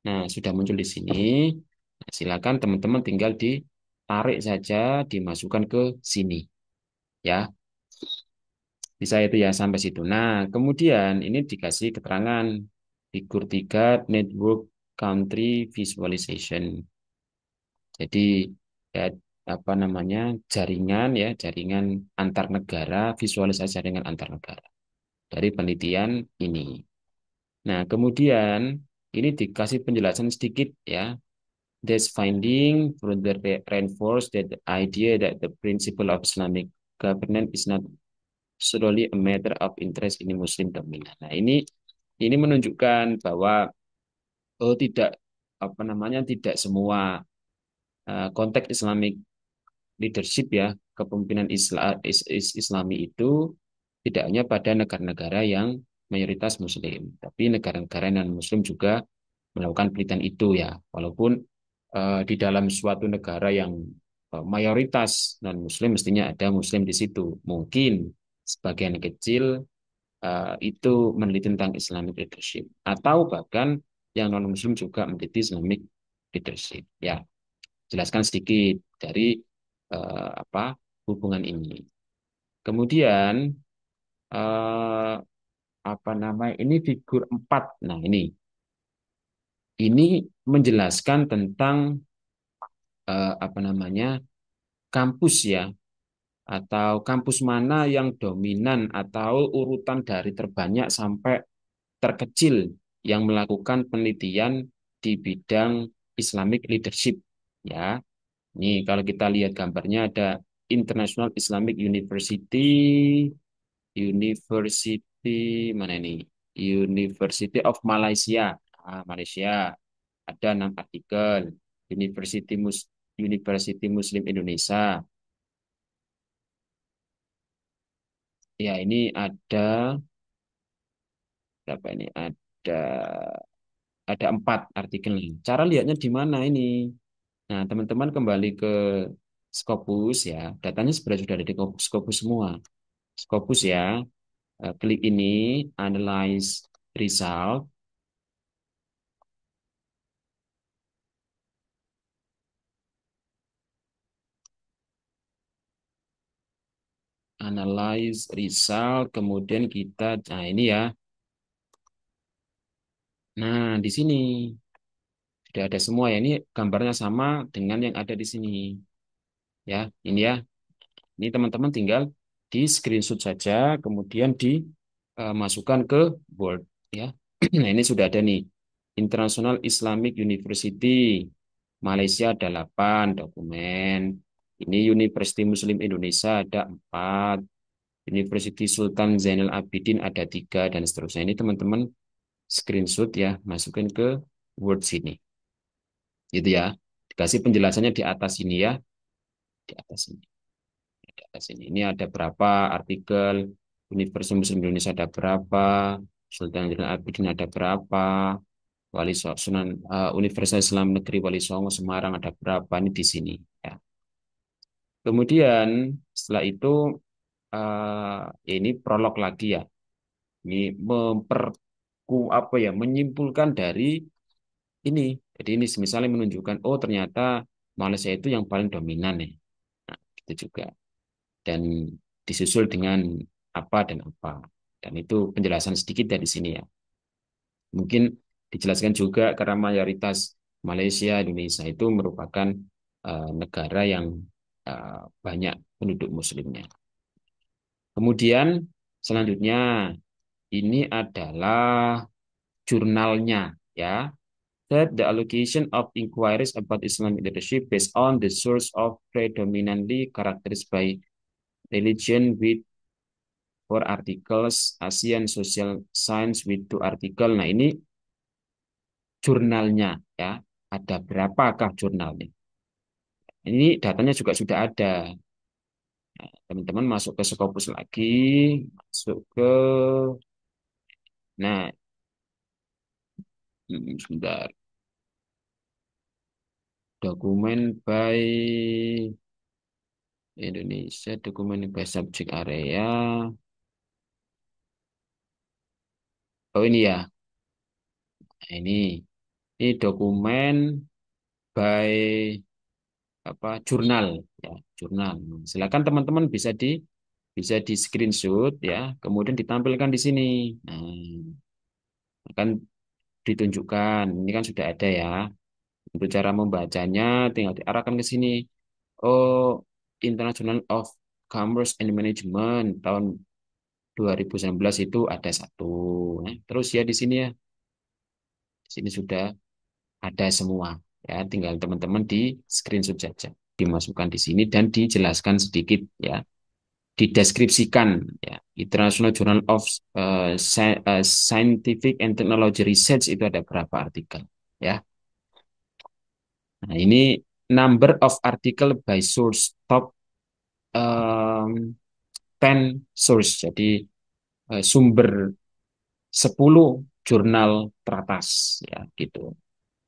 Nah, sudah muncul di sini. Nah, silakan teman-teman tinggal ditarik saja, dimasukkan ke sini ya. Bisa itu ya sampai situ. Nah, kemudian ini dikasih keterangan figur 3 network country visualization. Jadi ya, apa namanya jaringan ya, jaringan antar negara, visualisasi jaringan antar negara dari penelitian ini. Nah, kemudian ini dikasih penjelasan sedikit ya. This finding further reinforce that the idea that the principle of Islamic governance is not solely a matter of interest in Muslim dominant. Nah, ini menunjukkan bahwa tidak apa namanya tidak semua konteks Islamic leadership ya, kepemimpinan Islami itu tidak hanya pada negara-negara yang mayoritas Muslim, tapi negara-negara non-Muslim juga melakukan penelitian itu ya, walaupun di dalam suatu negara yang mayoritas non-Muslim mestinya ada Muslim di situ. Mungkin sebagian kecil itu meneliti tentang Islamic leadership atau bahkan yang non-Muslim juga meneliti Islamic leadership. Ya, jelaskan sedikit dari apa hubungan ini. Kemudian eh, apa namanya ini figur 4. Nah, ini menjelaskan tentang apa namanya kampus ya atau kampus mana yang dominan atau urutan dari terbanyak sampai terkecil yang melakukan penelitian di bidang Islamic leadership ya. Nih kalau kita lihat gambarnya ada International Islamic University, University mana ini? University of Malaysia. Malaysia. Ada 6 artikel. University Muslim Indonesia. Ya, ini berapa ini? Ada 4 artikel nih. Cara lihatnya di mana ini? Nah, teman-teman kembali ke Scopus ya. Datanya sebenarnya sudah ada di Scopus semua. Scopus ya. Klik ini, analyze result, analyze result, kemudian kita, nah ini ya. Nah, di sini sudah ada semua ya. Ini gambarnya sama dengan yang ada di sini. Ya, ini ya. Ini teman-teman tinggal di screenshot saja, kemudian dimasukkan ke Word. Ya, nah ini sudah ada nih. International Islamic University Malaysia ada 8 dokumen. Ini University Muslim Indonesia ada 4. University Sultan Zainal Abidin ada 3 dan seterusnya. Ini teman-teman screenshot ya, masukin ke Word sini. Gitu ya. Dikasih penjelasannya di atas ini ya, di atas ini. Di atas ini. Ini ada berapa artikel, Universitas Muslim Indonesia ada berapa, Sultan Zainal Abidin ada berapa, Universitas Islam Negeri Wali Songo Semarang ada berapa, ini di sini ya. Kemudian setelah itu ini prolog lagi ya. Ini apa ya, menyimpulkan dari ini. Jadi ini misalnya menunjukkan, oh ternyata Malaysia itu yang paling dominan ya. Nah, itu juga. Dan disusul dengan apa dan apa. Dan itu penjelasan sedikit dari sini ya. Mungkin dijelaskan juga karena mayoritas Malaysia, Indonesia itu merupakan negara yang banyak penduduk muslimnya. Kemudian selanjutnya ini adalah jurnalnya ya. That the allocation of inquiries about Islamic leadership based on the source of predominantly characterized by religion with 4 articles, ASEAN Social Science with 2 artikel. Nah, ini jurnalnya ya. Ada berapakah jurnalnya? Ini datanya juga sudah ada. Nah, teman-teman masuk ke Scopus lagi, masuk ke, nah Sebentar. Dokumen by Indonesia, dokumen by subject area. Oh ini ya, nah, ini dokumen by apa jurnal ya, jurnal. Silakan teman-teman bisa di screenshot ya, kemudian ditampilkan di sini. Nah, akan ditunjukkan. Ini kan sudah ada ya. Untuk cara membacanya tinggal diarahkan ke sini. Oh, International of Commerce and Management tahun 2019 itu ada satu. Nah, terus ya di sini ya, di sini sudah ada semua. Ya, tinggal teman-teman di screenshot saja, dimasukkan di sini dan dijelaskan sedikit ya, dideskripsikan ya. International Journal of Scientific and Technology Research itu ada berapa artikel ya. Nah, ini number of article by source top um, 10 source. Jadi sumber 10 jurnal teratas ya gitu.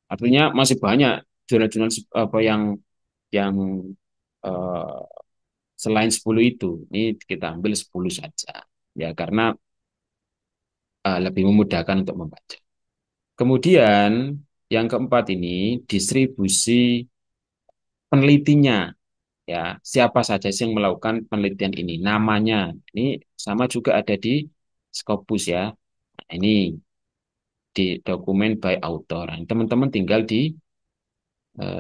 Artinya masih banyak jurnal-jurnal apa yang uh, selain 10 itu. Ini kita ambil 10 saja. Ya karena lebih memudahkan untuk membaca. Kemudian yang keempat ini distribusi penelitinya ya. Siapa saja sih yang melakukan penelitian ini? Namanya ini sama juga ada di Scopus ya. Nah, ini di dokumen by author. Nah, teman-teman tinggal di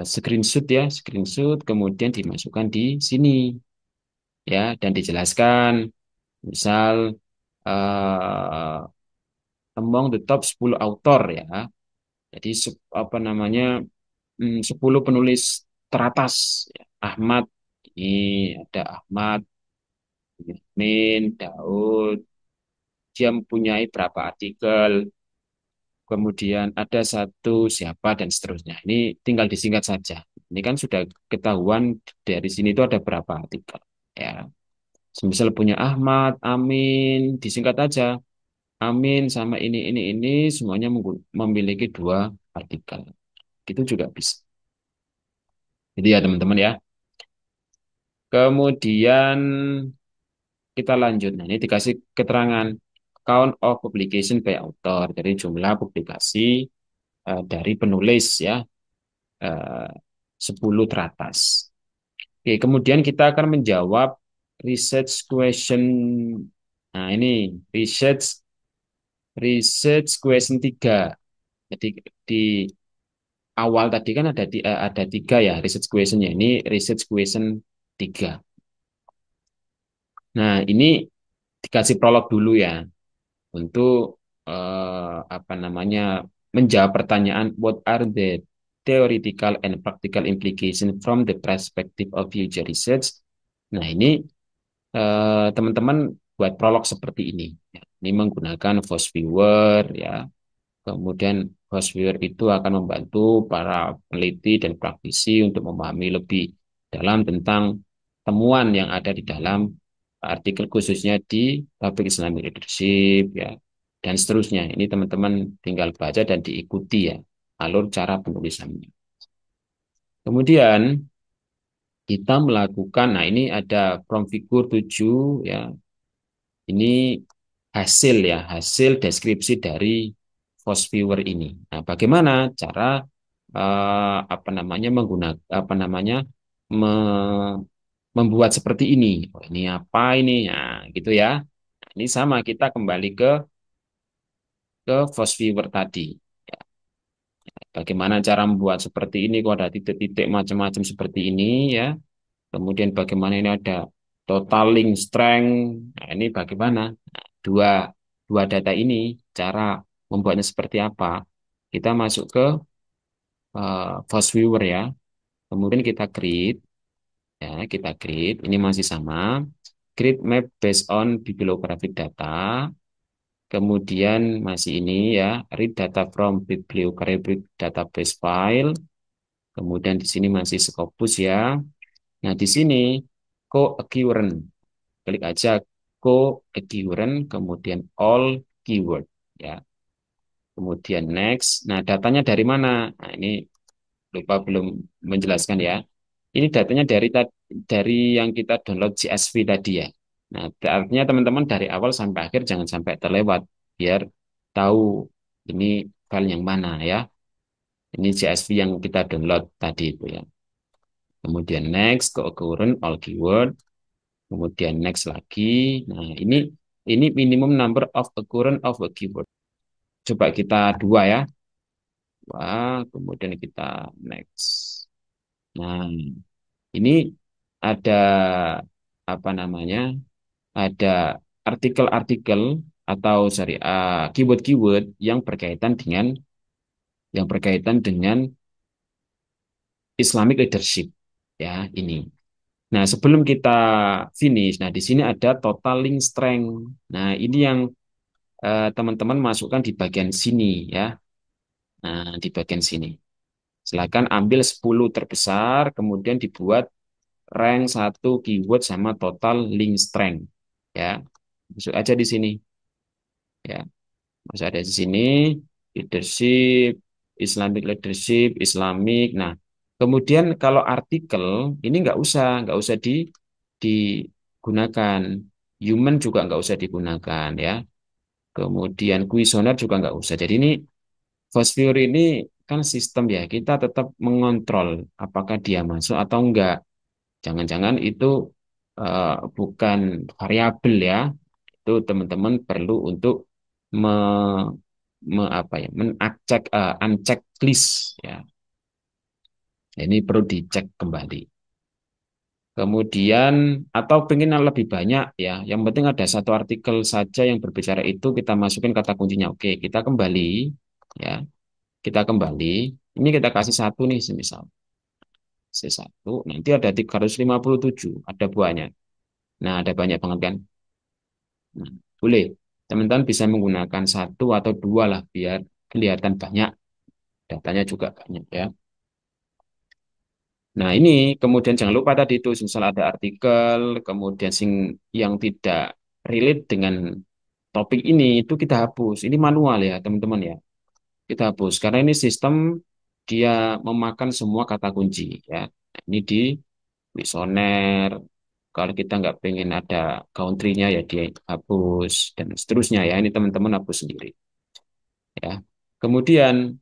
screenshot ya, screenshot kemudian dimasukkan di sini ya dan dijelaskan misal uh, among the top 10 author ya. Jadi apa namanya 10 penulis teratas ya. Ahmad ini ada Ahmad, Min, Daud, dia mempunyai berapa artikel, kemudian ada satu siapa dan seterusnya. Ini tinggal disingkat saja. Ini kan sudah ketahuan dari sini itu ada berapa artikel. Ya, semisal punya Ahmad, Amin, disingkat aja. Amin sama ini semuanya memiliki 2 artikel. Itu juga bisa. Jadi ya teman-teman ya. Kemudian kita lanjut. Nah, ini dikasih keterangan count of publication by author. Jadi jumlah publikasi dari penulis ya, eh, 10 teratas. Oke, kemudian kita akan menjawab research question. Nah, ini research question 3. Jadi di awal tadi kan ada 3 ya research questionnya. Ini research question 3. Nah, ini dikasih prolog dulu ya untuk apa namanya menjawab pertanyaan what are the theoretical and practical implication from the perspective of future research. Nah, ini teman-teman buat prolog seperti ini. Ya. Ini menggunakan Voice Viewer ya. Kemudian Voice Viewer itu akan membantu para peneliti dan praktisi untuk memahami lebih dalam tentang temuan yang ada di dalam artikel khususnya di topik Islamic leadership ya dan seterusnya. Ini teman-teman tinggal baca dan diikuti ya alur cara penulisannya. Kemudian kita melakukan, nah ini ada from figure 7 ya. Ini hasil ya, hasil deskripsi dari Force Viewer ini. Nah, bagaimana cara apa namanya menggunakan apa namanya me- membuat seperti ini? Oh, ini apa ini? Nah, gitu ya. Nah, ini sama kita kembali ke Force Viewer tadi. Ya, bagaimana cara membuat seperti ini? Kok ada titik-titik macam-macam seperti ini ya. Kemudian bagaimana ini ada total link strength. Nah, ini bagaimana? Nah, dua dua data ini cara membuatnya seperti apa? Kita masuk ke Fast Viewer ya. Kemudian kita create ya, kita create. Ini masih sama. Create map based on bibliographic data. Kemudian masih ini ya, read data from bibliographic database file. Kemudian di sini masih Scopus ya. Nah, di sini co-occurrence. Klik aja co-occurrence, kemudian all keyword. Ya. kemudian next. Nah, datanya dari mana? Nah, ini lupa belum menjelaskan ya. Ini datanya dari yang kita download CSV tadi ya. Nah, artinya teman-teman dari awal sampai akhir jangan sampai terlewat biar tahu ini file yang mana ya. Ini CSV yang kita download tadi itu ya. Kemudian next ke current all keyword, kemudian next lagi. Nah, ini minimum number of occurrence of a keyword. Coba kita dua ya. Wah, kemudian kita next. Nah, ini ada apa namanya? Ada artikel-artikel atau sorry, keyword-keyword yang berkaitan dengan Islamic leadership ya ini. Nah, sebelum kita finish, nah di sini ada total link strength. Nah, ini yang teman-teman masukkan di bagian sini ya. Nah, di bagian sini. Silakan ambil 10 terbesar, kemudian dibuat rank satu keyword sama total link strength. Ya, masuk aja di sini. Ya, masuk ada di sini. Leadership, Islamic leadership, Islamic. Nah, kemudian kalau artikel ini nggak usah digunakan. Human juga nggak usah digunakan ya. Kemudian kuesioner juga nggak usah. Jadi ini Fast viewer ini kan sistem ya, kita tetap mengontrol apakah dia masuk atau enggak. Jangan-jangan itu bukan variabel ya. Itu teman-teman perlu untuk me, apa ya, uncheck uncheck list ya. Ini perlu dicek kembali. Kemudian atau pengen yang lebih banyak ya, yang penting ada satu artikel saja yang berbicara itu kita masukin kata kuncinya. Oke, kita kembali ya. Kita kembali, ini kita kasih satu nih, semisal C1, nanti ada 357, ada buahnya. Nah, ada banyak banget kan. Nah, boleh, teman-teman bisa menggunakan satu atau dua lah, biar kelihatan banyak, datanya juga banyak ya. Nah, ini kemudian jangan lupa tadi itu, misal ada artikel, kemudian yang tidak relate dengan topik ini, itu kita hapus. Ini manual ya, teman-teman ya. Kita hapus, karena ini sistem dia memakan semua kata kunci ya. Nah, ini di Visioner. Kalau kita nggak pengen ada country-nya ya dia hapus dan seterusnya ya. Ini teman-teman hapus sendiri ya. Kemudian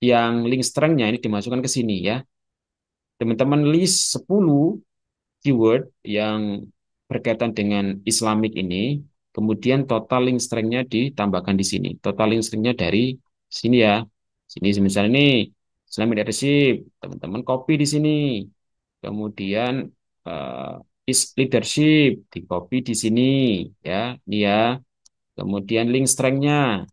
yang link strength-nya ini dimasukkan ke sini ya. Teman-teman list 10 keyword yang berkaitan dengan Islamic ini, kemudian total link strength-nya ditambahkan di sini. Total link strength-nya dari sini ya. Sini misalnya ini Islamic leadership, teman-teman copy di sini. Kemudian is leadership di copy di sini ya, ini ya. Kemudian link strength-nya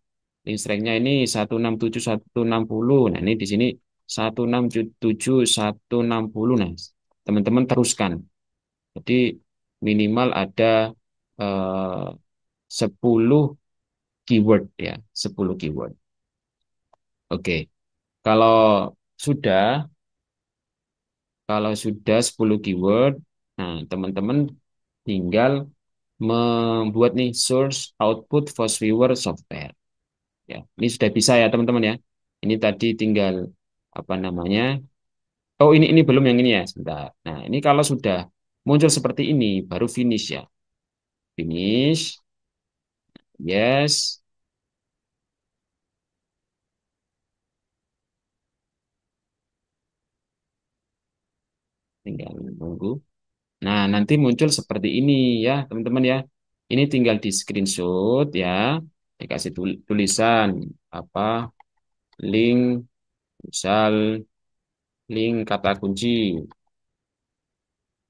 ini 167 160. Nah, ini di sini 167 160. Nah, teman-teman teruskan. Jadi minimal ada eh, 10 keyword ya, 10 keyword. Oke. Kalau sudah kalau sudah 10 keyword, nah teman-teman tinggal membuat nih source output for viewer software. Ya, ini sudah bisa ya teman-teman ya. Ini tadi tinggal apa namanya? Oh ini belum yang ini ya, sebentar. Nah ini kalau sudah muncul seperti ini, baru finish ya. Finish, yes, tinggal nunggu. Nah nanti muncul seperti ini ya teman-teman ya. Ini tinggal di screenshot ya, dikasih tulisan apa link, misal link kata kunci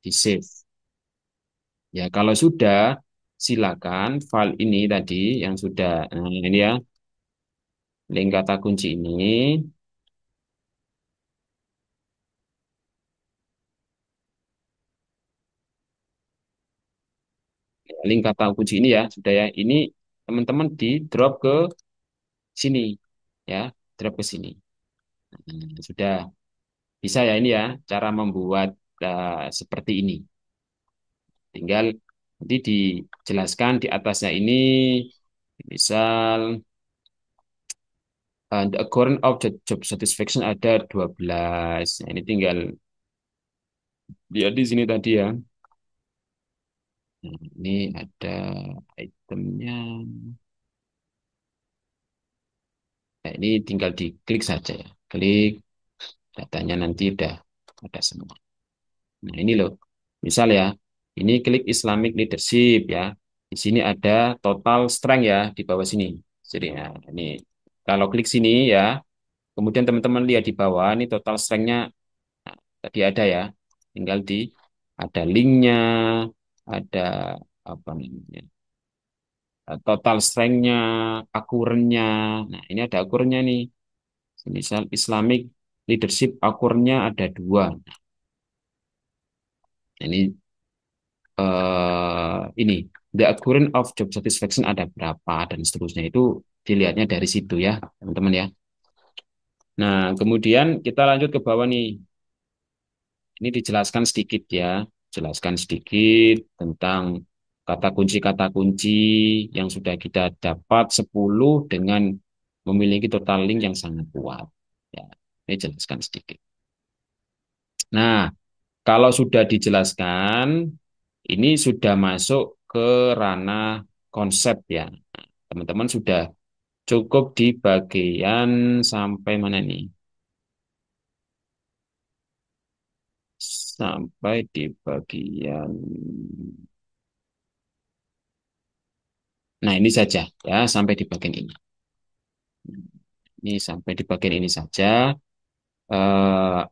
di save. Ya, kalau sudah, silakan file ini tadi yang sudah, nah ini ya, link kata kunci ini, link kata kunci ini ya, sudah ya, ini teman-teman di drop ke sini, ya, drop ke sini. Nah, sudah bisa ya ini ya, cara membuat seperti ini. Tinggal nanti dijelaskan di atasnya ini, misal The current of job satisfaction ada 12. Nah, ini tinggal lihat di sini tadi ya. Nah, ini ada itemnya. Nah, ini tinggal diklik saja ya. Klik, datanya nanti udah ada semua. Nah, ini loh. Misal ya, ini klik Islamic Leadership ya. Di sini ada total strength ya di bawah sini. Jadi ya, ini kalau klik sini ya, kemudian teman-teman lihat di bawah ini total strength-nya tadi ada ya. Tinggal di ada linknya, ada apa namanya, total strength-nya, akurnya. Nah, ini ada akurnya nih. Misal Islamic Leadership akurnya ada dua. Ini ini the current of job satisfaction ada berapa dan seterusnya itu dilihatnya dari situ ya teman-teman ya. Nah kemudian kita lanjut ke bawah nih. Ini dijelaskan sedikit ya, jelaskan sedikit tentang kata kunci yang sudah kita dapat 10 dengan memiliki total link yang sangat kuat. Ya, ini jelaskan sedikit. Nah, kalau sudah dijelaskan, ini sudah masuk ke ranah konsep ya. Teman-teman sudah cukup di bagian sampai mana nih? Sampai di bagian. Nah, ini saja ya, sampai di bagian ini. Ini sampai di bagian ini saja.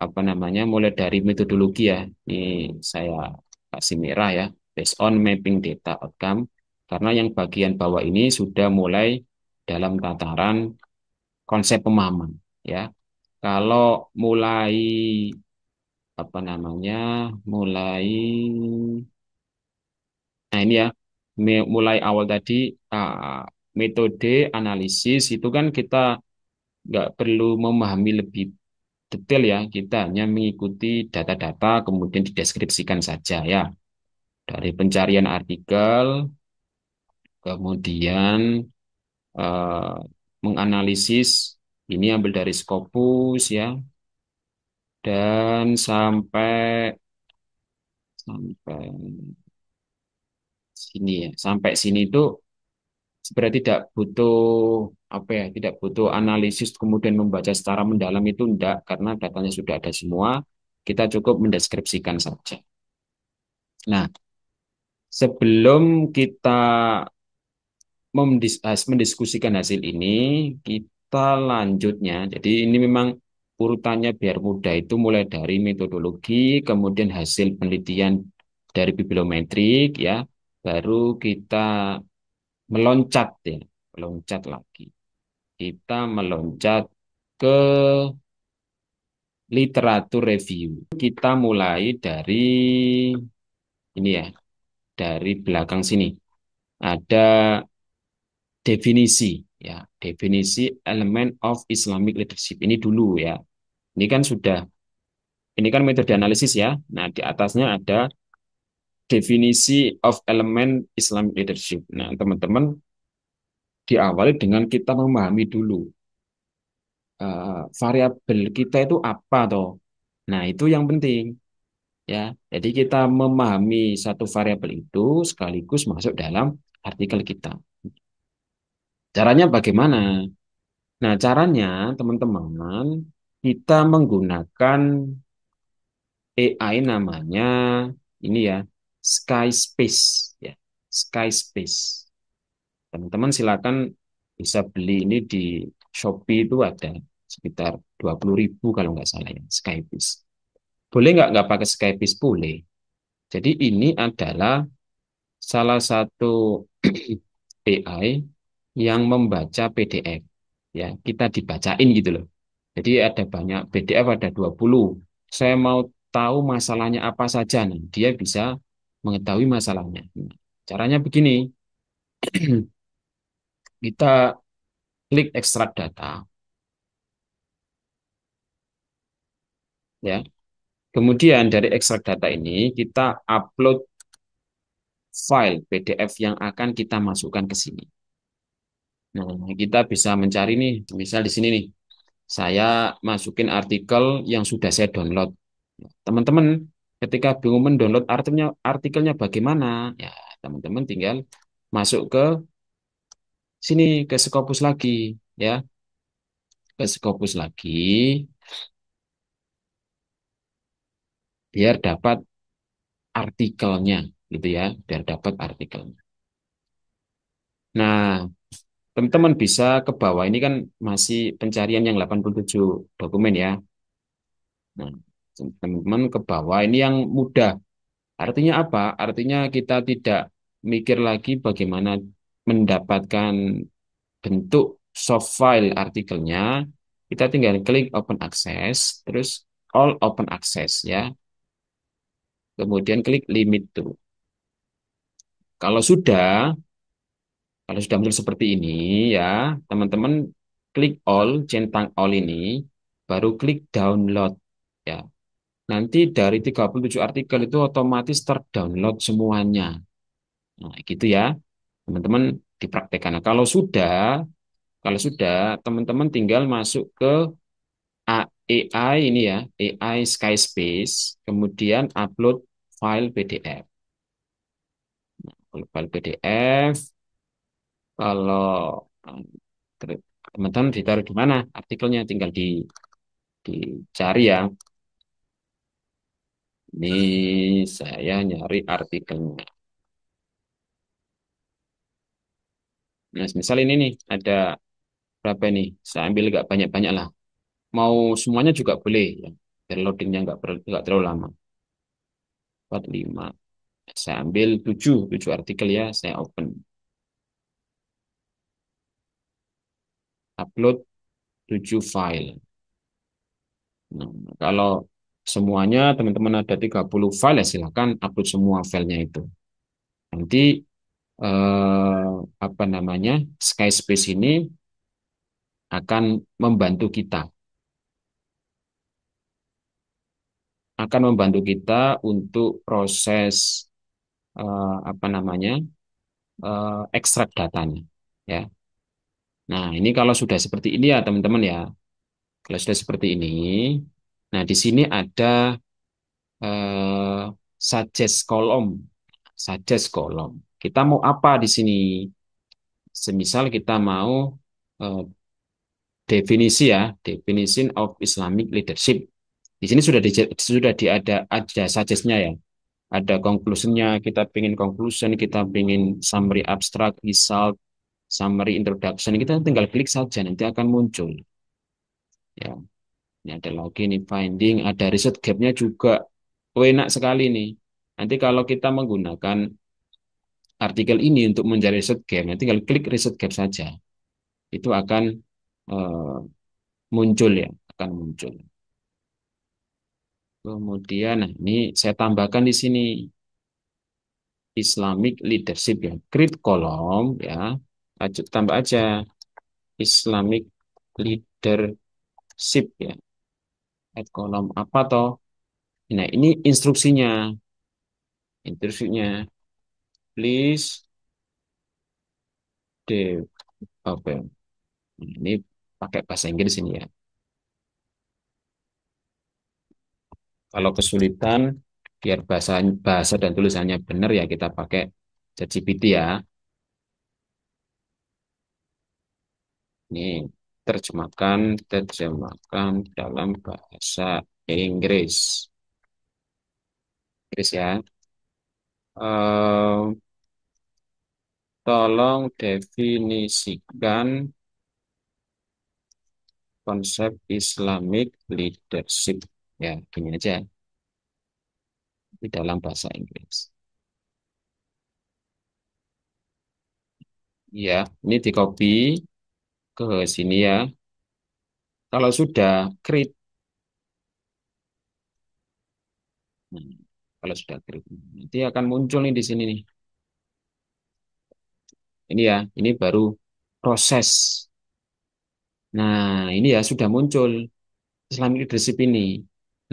Apa namanya? Mulai dari metodologi ya. Ini saya kasih merah ya, based on mapping data outcome. Karena yang bagian bawah ini sudah mulai dalam tataran konsep pemahaman ya. Kalau mulai apa namanya, mulai nah ini ya, mulai awal tadi metode analisis itu kan kita nggak perlu memahami lebih detail ya, kita hanya mengikuti data-data kemudian dideskripsikan saja ya, dari pencarian artikel kemudian eh, menganalisis ini ambil dari Scopus ya, dan sampai sini ya, sampai sini itu sebenarnya tidak butuh apa ya, tidak butuh analisis kemudian membaca secara mendalam itu enggak, karena datanya sudah ada semua, kita cukup mendeskripsikan saja. Nah, sebelum kita mendiskusikan hasil ini, kita lanjutnya. Jadi ini memang urutannya biar mudah itu mulai dari metodologi, kemudian hasil penelitian dari bibliometrik ya, baru kita meloncat ya, meloncat lagi. Kita meloncat ke literatur review. Kita mulai dari ini ya, dari belakang sini. Ada definisi ya, definisi elemen of Islamic leadership. Ini dulu ya. Ini kan sudah, ini kan metode analisis ya. Nah, di atasnya ada definisi of element Islamic leadership. Nah, teman-teman diawali dengan kita memahami dulu variabel kita itu apa toh. Nah, itu yang penting ya. Jadi kita memahami satu variabel itu sekaligus masuk dalam artikel kita. Caranya bagaimana? Nah, caranya teman-teman kita menggunakan AI namanya ini ya, Skyspace ya. Skyspace. Teman-teman silakan bisa beli ini di Shopee, itu ada sekitar 20.000 kalau nggak salah ya, Skyspace. Boleh nggak pakai Skypeace? Boleh. Jadi ini adalah salah satu AI yang membaca PDF. Ya, kita dibacain gitu loh. Jadi ada banyak PDF, ada 20. Saya mau tahu masalahnya apa saja. Nah, dia bisa mengetahui masalahnya. Nah, caranya begini, kita klik ekstrak data, ya. Kemudian dari ekstrak data ini kita upload file PDF yang akan kita masukkan ke sini. Nah, kita bisa mencari nih, misal di sini nih, saya masukin artikel yang sudah saya download. Teman-teman, ketika bingung mendownload artikelnya bagaimana, ya teman-teman tinggal masuk ke sini, ke Scopus lagi, ya, ke Scopus lagi, biar dapat artikelnya, gitu ya, biar dapat artikelnya. Nah, teman-teman bisa ke bawah ini kan masih pencarian yang 87 dokumen ya. Nah, teman-teman ke bawah ini yang mudah. Artinya apa? Artinya kita tidak mikir lagi bagaimana mendapatkan bentuk soft file artikelnya. Kita tinggal klik open access, terus all open access ya. Kemudian klik limit to. Kalau sudah, kalau sudah muncul seperti ini ya, teman-teman klik all, centang all ini, baru klik download ya. Nanti dari 37 artikel itu otomatis terdownload semuanya. Nah, gitu ya. Teman-teman dipraktekkan. Nah, kalau sudah, teman-teman tinggal masuk ke AI ini ya, AI Skyspace, kemudian upload file PDF. Upload file PDF, kalau eh, teman-teman ditaruh di mana artikelnya, tinggal dicari ya. Ini saya nyari artikelnya. Nah, misal ini nih, ada berapa nih? Saya ambil nggak banyak-banyak lah. Mau semuanya juga boleh ya. Biar loadingnya nggak terlalu lama. 45. Saya ambil 7 artikel ya, saya open. Upload 7 file. Nah, kalau semuanya teman-teman ada 30 file ya silakan upload semua filenya itu. Nanti apa namanya, Skyspace ini akan membantu kita, untuk proses apa namanya, ekstrak datanya. Ya. Nah, ini kalau sudah seperti ini ya teman-teman ya. Kalau sudah seperti ini, nah di sini ada eh, suggest column. Suggest column. Kita mau apa di sini? Semisal kita mau eh, definisi ya, definition of Islamic leadership. Di sini sudah ada suggest-nya ya. Ada conclusion-nya, kita pengen conclusion, kita pengen summary abstract, result, summary introduction, kita tinggal klik saja nanti akan muncul. Ya, ini ada lagi nih finding, ada research gap-nya juga. Oh, enak sekali nih. Nanti kalau kita menggunakan artikel ini untuk mencari research gap, nanti tinggal klik research gap saja. Itu akan eh, muncul ya, akan muncul. Kemudian, nah ini saya tambahkan di sini Islamic leadership ya, create kolom ya, tambah aja Islamic leadership ya, add kolom apa toh? Nah ini instruksinya, please de apa ya? Ini pakai bahasa Inggris ini ya. Kalau kesulitan biar bahasa bahasa dan tulisannya benar ya kita pakai ChatGPT ya. Ini terjemahkan dalam bahasa Inggris. Inggris ya. Eh, tolong definisikan konsep Islamic leadership. Ya, gini aja di dalam bahasa Inggris. Ya, ini di copy ke sini ya. Kalau sudah create, nah, kalau sudah create, nanti akan muncul nih di sini nih. Ini ya, ini baru proses. Nah, ini ya sudah muncul Islamic leadership ini.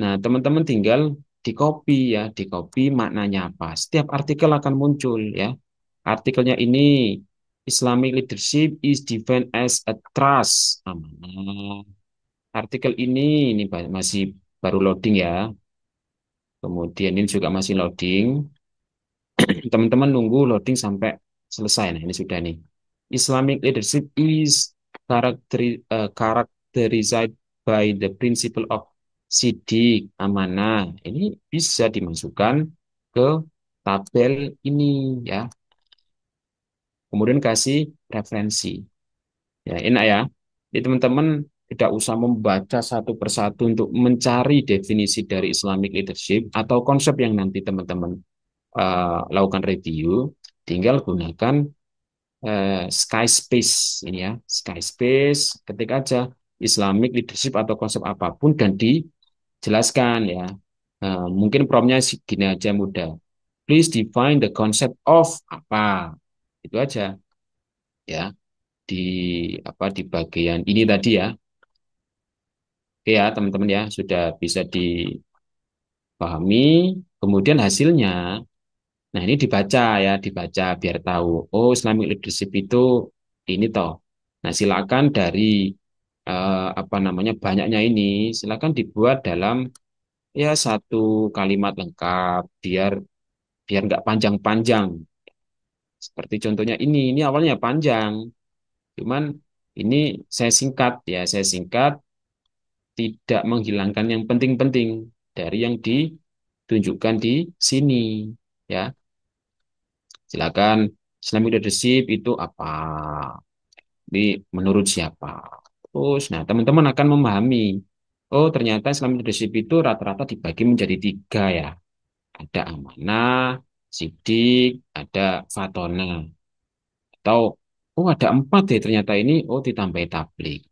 Nah, teman-teman tinggal di copy ya, di copy maknanya apa. Setiap artikel akan muncul ya. Artikelnya ini Islamic leadership is defined as a trust. Amanah. Artikel ini masih baru loading ya. Kemudian ini juga masih loading. Teman-teman nunggu loading sampai selesai. Nah, ini sudah nih. Islamic leadership is characterized by the principle of sidik, amanah. Ini bisa dimasukkan ke tabel ini ya. Kemudian kasih referensi. Ya, enak ya. Jadi teman-teman tidak usah membaca satu persatu untuk mencari definisi dari Islamic leadership atau konsep yang nanti teman-teman lakukan review, tinggal gunakan Skyspace ini ya, Skyspace, ketik aja Islamic leadership atau konsep apapun dan dijelaskan ya. Mungkin promnya gini aja mudah. Please define the concept of apa. Itu aja ya di di bagian ini tadi ya. Oke ya teman-teman ya sudah bisa dipahami. Kemudian hasilnya, nah ini dibaca ya, dibaca biar tahu. Oh Islamic leadership itu ini toh. Nah silakan dari banyaknya ini, silakan dibuat dalam ya satu kalimat lengkap biar biar nggak panjang-panjang. Seperti contohnya ini awalnya panjang, cuman ini saya singkat tidak menghilangkan yang penting-penting dari yang ditunjukkan di sini ya. Silakan Islamic leadership itu apa? Menurut siapa? Terus, nah teman-teman akan memahami. Oh, ternyata Islamic leadership itu rata-rata dibagi menjadi tiga ya. Ada amanah, sidik, ada fatona. Atau, oh ada empat ya ternyata ini, oh ditambah tablik.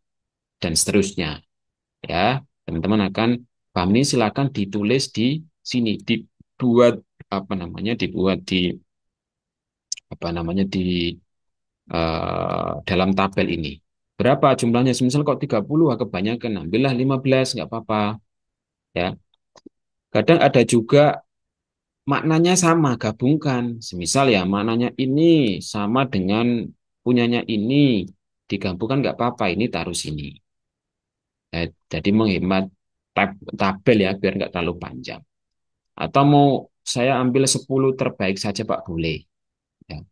Dan seterusnya. Ya, teman-teman akan paham ini silakan ditulis di sini, dibuat dibuat di di dalam tabel ini. Berapa jumlahnya? Semisal kok 30, ah, kebanyakan. Ambillah 15, nggak apa-apa. Ya. Kadang ada juga maknanya sama, gabungkan. Semisal ya, maknanya ini sama dengan punyanya ini. Digabungkan nggak apa-apa, ini taruh sini. Jadi menghemat tabel ya, biar nggak terlalu panjang. Atau mau saya ambil 10 terbaik saja, Pak, boleh. Ya,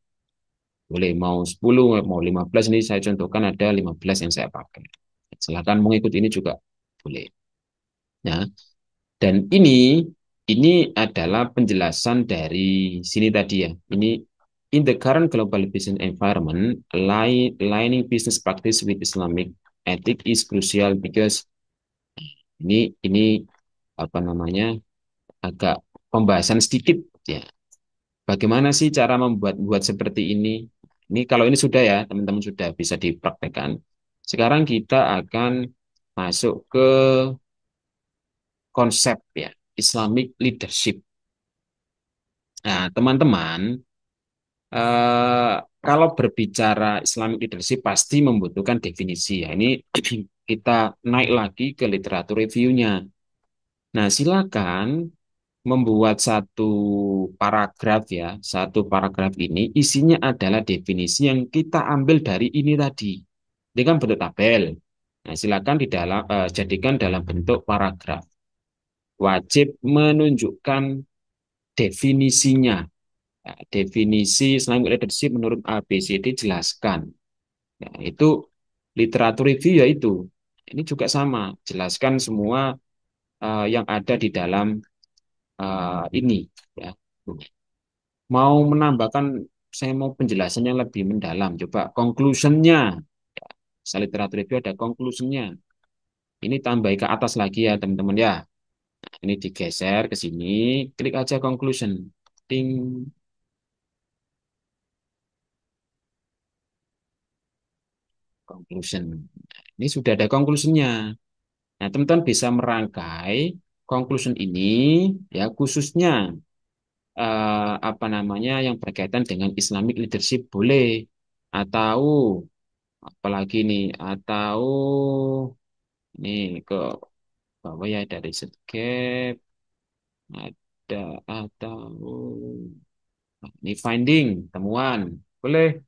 boleh mau 10 mau 15 ini saya contohkan ada 15 yang saya pakai. Silakan mengikuti ini juga boleh. Ya. Dan ini adalah penjelasan dari sini tadi ya. Ini in the current global business environment, aligning business practice with Islamic ethic is crucial because ini agak pembahasan sedikit ya. Bagaimana sih cara buat seperti ini? Ini kalau ini sudah ya, teman-teman sudah bisa dipraktekkan. Sekarang kita akan masuk ke konsep ya, Islamic leadership. Nah, teman-teman, kalau berbicara Islamic leadership pasti membutuhkan definisi ya. Ini kita naik lagi ke literatur reviewnya. Nah, silakan membuat satu paragraf ya. Satu paragraf ini isinya adalah definisi yang kita ambil dari ini tadi. Ini kan bentuk tabel. Nah, silakan jadikan dalam bentuk paragraf. Wajib menunjukkan definisinya. Ya, definisi Islamic leadership menurut ABCD jelaskan. Ya, itu literatur review ya itu. Ini juga sama, jelaskan semua yang ada di dalam ini ya. Mau menambahkan saya mau penjelasannya lebih mendalam. Coba conclusionnya. Saya literatur review ada conclusionnya. Ini tambah ke atas lagi ya teman-teman ya. Ini digeser ke sini, klik aja conclusion. Ting, conclusion. Ini sudah ada conclusionnya. Nah, teman-teman bisa merangkai conclusion ini ya khususnya yang berkaitan dengan Islamic leadership boleh atau apalagi nih atau ini ke bawah ya dari Gap ada atau ini finding temuan boleh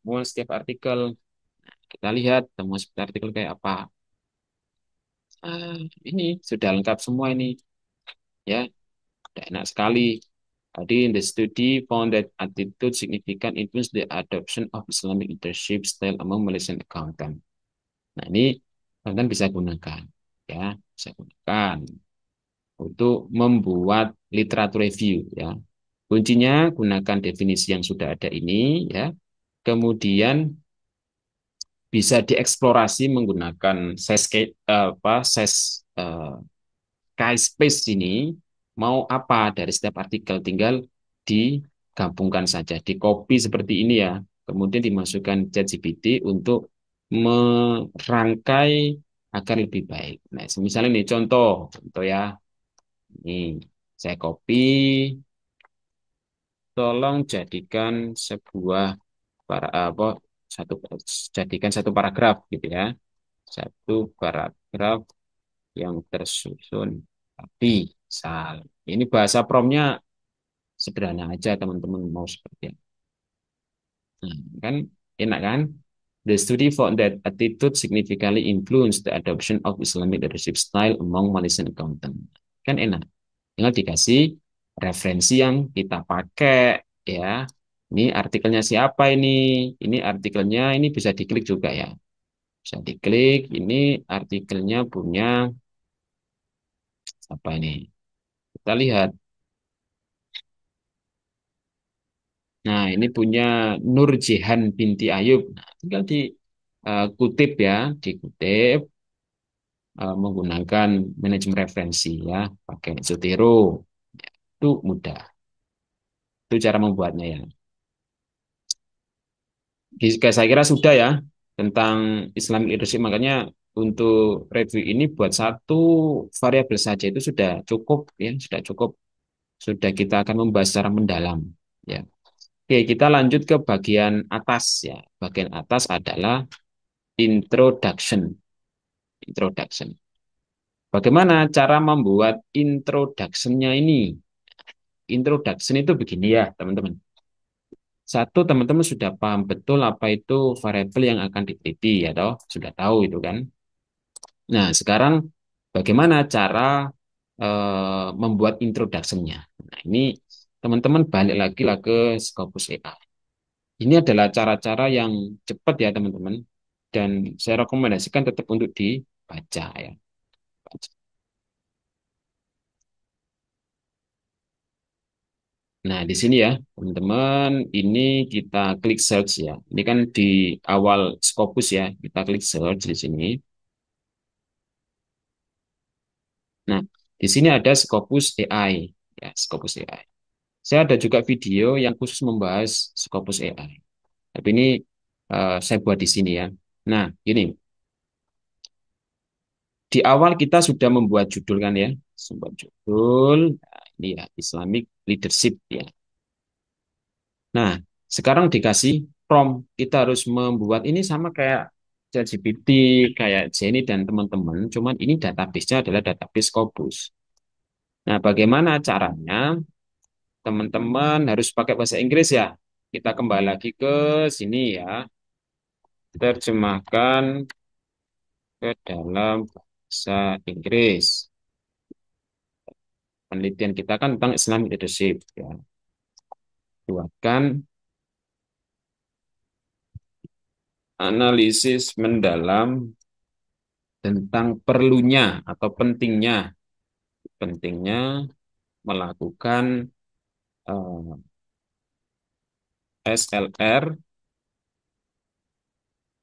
temuan setiap artikel. Kita lihat temuan setiap artikel kayak apa. Ah, ini sudah lengkap semua ini, ya, udah enak sekali. Tadi in the study found that attitude significant influence the adoption of Islamic leadership style among Malaysian accountant. Nah, ini kalian bisa gunakan, ya, bisa gunakan untuk membuat literatur review, ya. Kuncinya gunakan definisi yang sudah ada ini, ya. Kemudian bisa dieksplorasi menggunakan space ini, mau apa dari setiap artikel, tinggal digabungkan saja, di copy seperti ini ya, kemudian dimasukkan ChatGPT untuk merangkai agar lebih baik. Nah, misalnya ini contoh ya, ini saya copy, tolong jadikan sebuah para apa satu jadikan satu paragraf gitu ya, satu paragraf yang tersusun rapi. Misal, ini bahasa promnya sederhana aja teman-teman mau seperti apa. Nah, kan enak kan? The study found that attitude significantly influenced the adoption of Islamic leadership style among Malaysian accountants. Kan enak. Tinggal dikasih referensi yang kita pakai, ya. Ini artikelnya siapa ini? Ini artikelnya ini bisa diklik juga ya. Bisa diklik. Ini artikelnya punya apa ini? Kita lihat. Nah, ini punya Nur Jihan binti Ayub. Nah, tinggal dikutip ya, dikutip menggunakan manajemen referensi ya, pakai Zotero. Itu mudah. Itu cara membuatnya ya. Saya kira sudah ya tentang Islamic leadership. Makanya untuk review ini buat satu variabel saja itu sudah cukup ya, sudah cukup. Sudah kita akan membahas secara mendalam ya. Oke, kita lanjut ke bagian atas ya. Bagian atas adalah introduction. Introduction. Bagaimana cara membuat introduction-nya ini? Introduction itu begini ya, teman-teman. Satu, teman-teman sudah paham betul apa itu variabel yang akan diteliti, ya toh? Sudah tahu itu kan? Nah, sekarang bagaimana cara membuat introduction-nya? Nah, ini teman-teman balik lagi lah ke Scopus AI. Ini adalah cara-cara yang cepat ya, teman-teman. Dan saya rekomendasikan tetap untuk dibaca ya. Nah, di sini ya, teman-teman, ini kita klik search ya. Ini kan di awal Scopus ya, kita klik search di sini. Nah, di sini ada Scopus AI, ya, Scopus AI. Saya ada juga video yang khusus membahas Scopus AI. Tapi ini saya buat di sini ya. Nah, ini di awal kita sudah membuat judul kan ya, membuat judul. Nah, ini ya Islamic Leadership ya. Nah, sekarang dikasih prompt, kita harus membuat ini sama kayak ChatGPT, kayak Jenny dan teman-teman, cuman ini database-nya adalah database Scopus. Nah, bagaimana caranya? Teman-teman harus pakai bahasa Inggris ya. Kita kembali lagi ke sini ya, terjemahkan ke dalam bahasa Inggris. Penelitian kita kan tentang Islamic leadership ya. Buatkan analisis mendalam tentang perlunya atau pentingnya melakukan SLR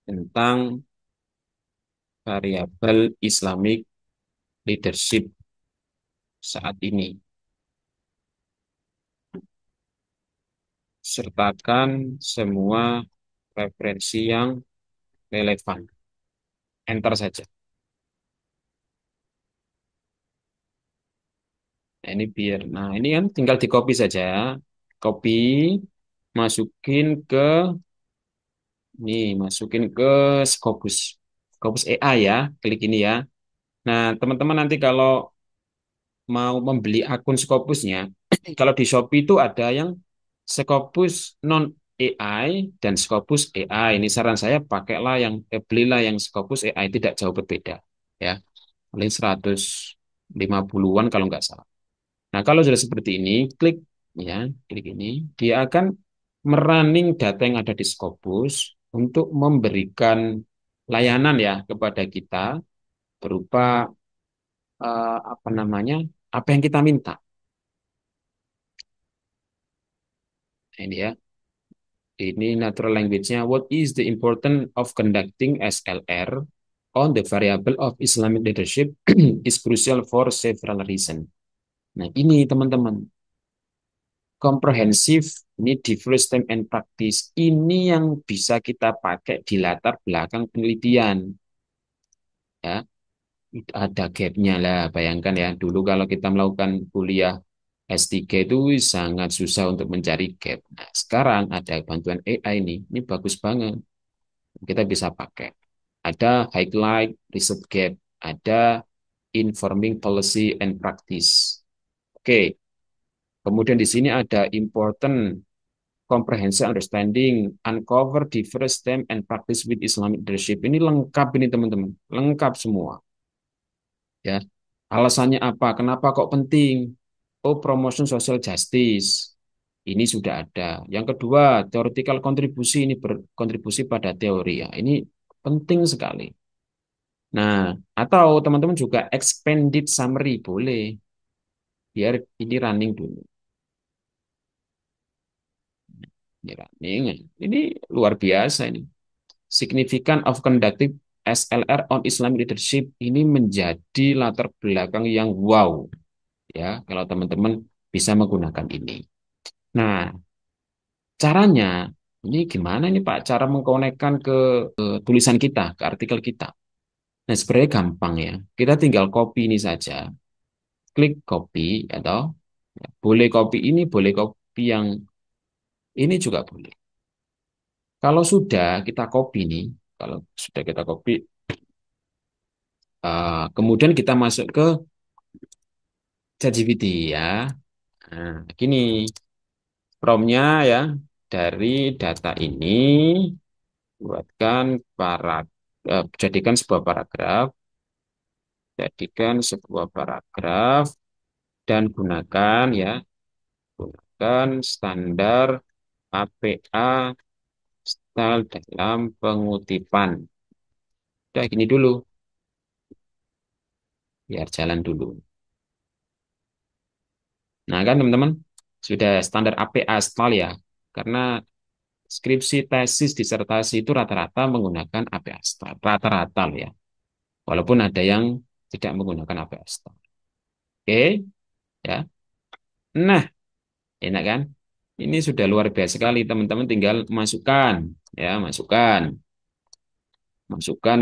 tentang variabel Islamic leadership saat ini. Sertakan semua referensi yang relevan. Enter saja. Nah, ini biar. Nah, ini kan tinggal di copy saja. Copy, masukin ke masukin ke Scopus. Scopus AI ya, klik ini ya. Nah, teman-teman nanti kalau mau membeli akun Scopusnya, kalau di Shopee itu ada yang Scopus non AI dan Scopus AI. Ini saran saya pakailah belilah yang Scopus AI, tidak jauh berbeda ya. Paling 150-an kalau nggak salah. Nah, kalau sudah seperti ini, klik ini, dia akan merunning data yang ada di Scopus untuk memberikan layanan ya kepada kita berupa apa namanya? Apa yang kita minta. Nah, ini ya. Ini natural language-nya. What is the importance of conducting SLR on the variable of Islamic leadership is crucial for several reasons. Nah, ini teman-teman, komprehensif, ini diverse time and practice. Ini yang bisa kita pakai di latar belakang penelitian. Ya, ada gap-nya lah. Bayangkan ya, dulu kalau kita melakukan kuliah S3 itu sangat susah untuk mencari gap. Nah, sekarang ada bantuan AI ini bagus banget. Kita bisa pakai. Ada highlight research gap, ada informing policy and practice. Oke, kemudian di sini ada important comprehensive understanding, uncover diverse theme and practice with Islamic leadership. Ini lengkap ini teman-teman, lengkap semua. Ya, alasannya apa? Kenapa kok penting? Oh, promotion social justice. Ini sudah ada. Yang kedua, theoretical kontribusi ini berkontribusi pada teori ya. Ini penting sekali. Nah, atau teman-teman juga expanded summary boleh, biar ini running dulu. Ini running. Ini luar biasa ini. Significant of conducting SLR on Islamic leadership ini menjadi latar belakang yang wow ya kalau teman-teman bisa menggunakan ini. Nah, caranya ini gimana nih Pak cara mengkonekkan ke tulisan kita, ke artikel kita? Nah, sebenarnya gampang ya. Kita tinggal copy ini saja, klik copy atau ya, boleh copy ini, boleh copy yang ini juga boleh. Kalau sudah kita copy nih, kalau sudah kita copy, kemudian kita masuk ke ChatGPT ya. Nah, gini promnya ya dari data ini buatkan jadikan sebuah paragraf, dan gunakan ya, gunakan standar APA style dalam pengutipan. Udah gini dulu, biar jalan dulu. Nah kan teman-teman, sudah standar APA style ya, karena skripsi, tesis, disertasi itu rata-rata menggunakan APA style, rata-rata loh ya. Walaupun ada yang tidak menggunakan APA style. Oke, ya. Nah, enak kan? Ini sudah luar biasa sekali, teman-teman tinggal masukkan, ya, masukkan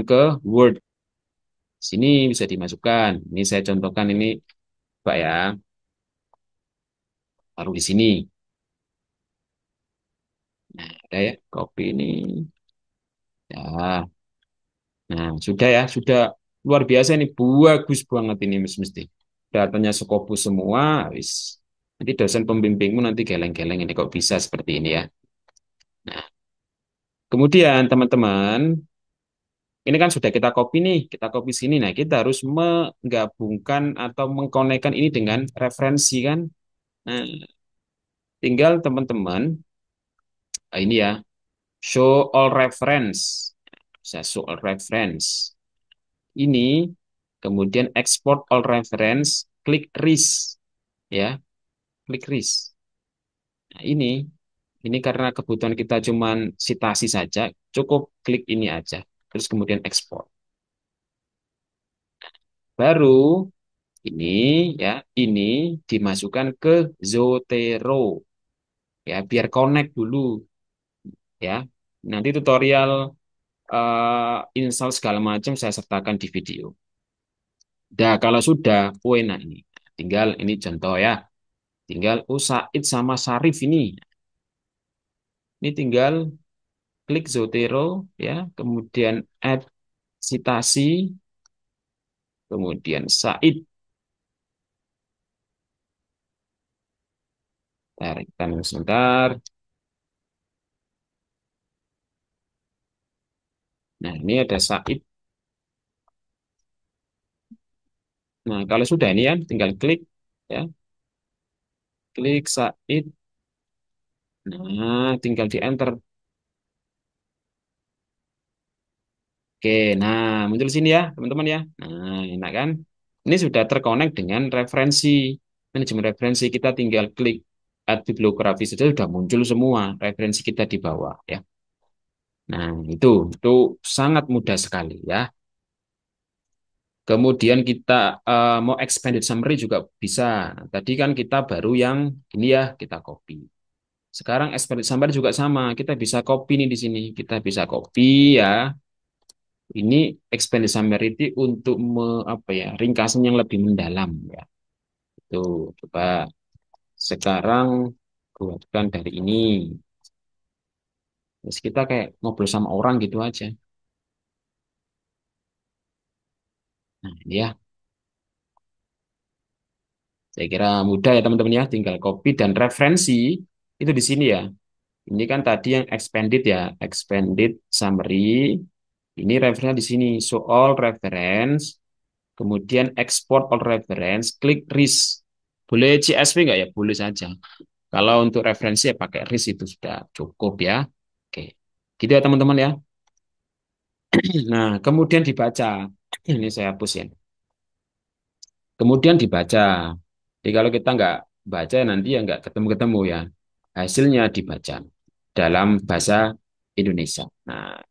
ke Word. Sini bisa dimasukkan. Ini saya contohkan ini, Pak ya. Taruh di sini. Nah, ada ya, copy ini. Ya, nah, sudah ya, sudah luar biasa ini, bagus banget ini mesti. Datanya Scopus semua, wis. Nanti dosen pembimbingmu nanti geleng-geleng ini kok bisa seperti ini ya. Nah, kemudian teman-teman, ini kan sudah kita copy nih, kita copy sini. Nah, kita harus menggabungkan atau mengkonekkan ini dengan referensi kan. Nah, tinggal teman-teman, ini ya, show all reference. Saya show all reference. Ini kemudian export all reference, klik RIS ya, klik RIS. Nah, ini karena kebutuhan kita cuman citasi saja, cukup klik ini aja. Terus kemudian ekspor. Baru ini ya, ini dimasukkan ke Zotero ya, biar connect dulu ya. Nanti tutorial install segala macam saya sertakan di video. Nah, kalau sudah, enak ini. Tinggal ini contoh ya. Tinggal Said sama Sarif ini. Ini tinggal klik Zotero ya, kemudian add citasi, kemudian Said. Tarik sebentar. Nah, ini ada Said. Nah, kalau sudah ini ya, tinggal klik ya, klik Said. Nah, tinggal di enter. Oke, nah muncul sini ya, teman-teman ya. Nah, enak kan? Ini sudah terkonek dengan referensi. Manajemen referensi kita tinggal klik add bibliografi saja sudah muncul semua referensi kita di bawah ya. Nah, itu sangat mudah sekali ya. Kemudian kita mau expanded summary juga bisa. Nah, tadi kan kita baru yang ini ya, kita copy. Sekarang expanded summary juga sama. Kita bisa copy nih di sini. Kita bisa copy ya. Ini expanded summary itu untuk apa ya, ringkasan yang lebih mendalam ya. Itu coba sekarang buatkan dari ini. Terus kita kayak ngobrol sama orang gitu aja. Nah, ini ya. Saya kira mudah ya teman-teman ya. Tinggal copy dan referensi itu di sini ya. Ini kan tadi yang expanded ya, expanded summary. Ini referensinya di sini, show all reference, kemudian export all reference, klik RIS. Boleh CSV nggak ya? Boleh saja. Kalau untuk referensi ya pakai RIS itu sudah cukup ya. Oke, gitu ya teman-teman ya. Nah, kemudian dibaca. Ini saya hapus ya. Kemudian dibaca. Jadi kalau kita nggak baca nanti ya nggak ketemu-ketemu ya. Hasilnya dibaca dalam bahasa Indonesia. Nah,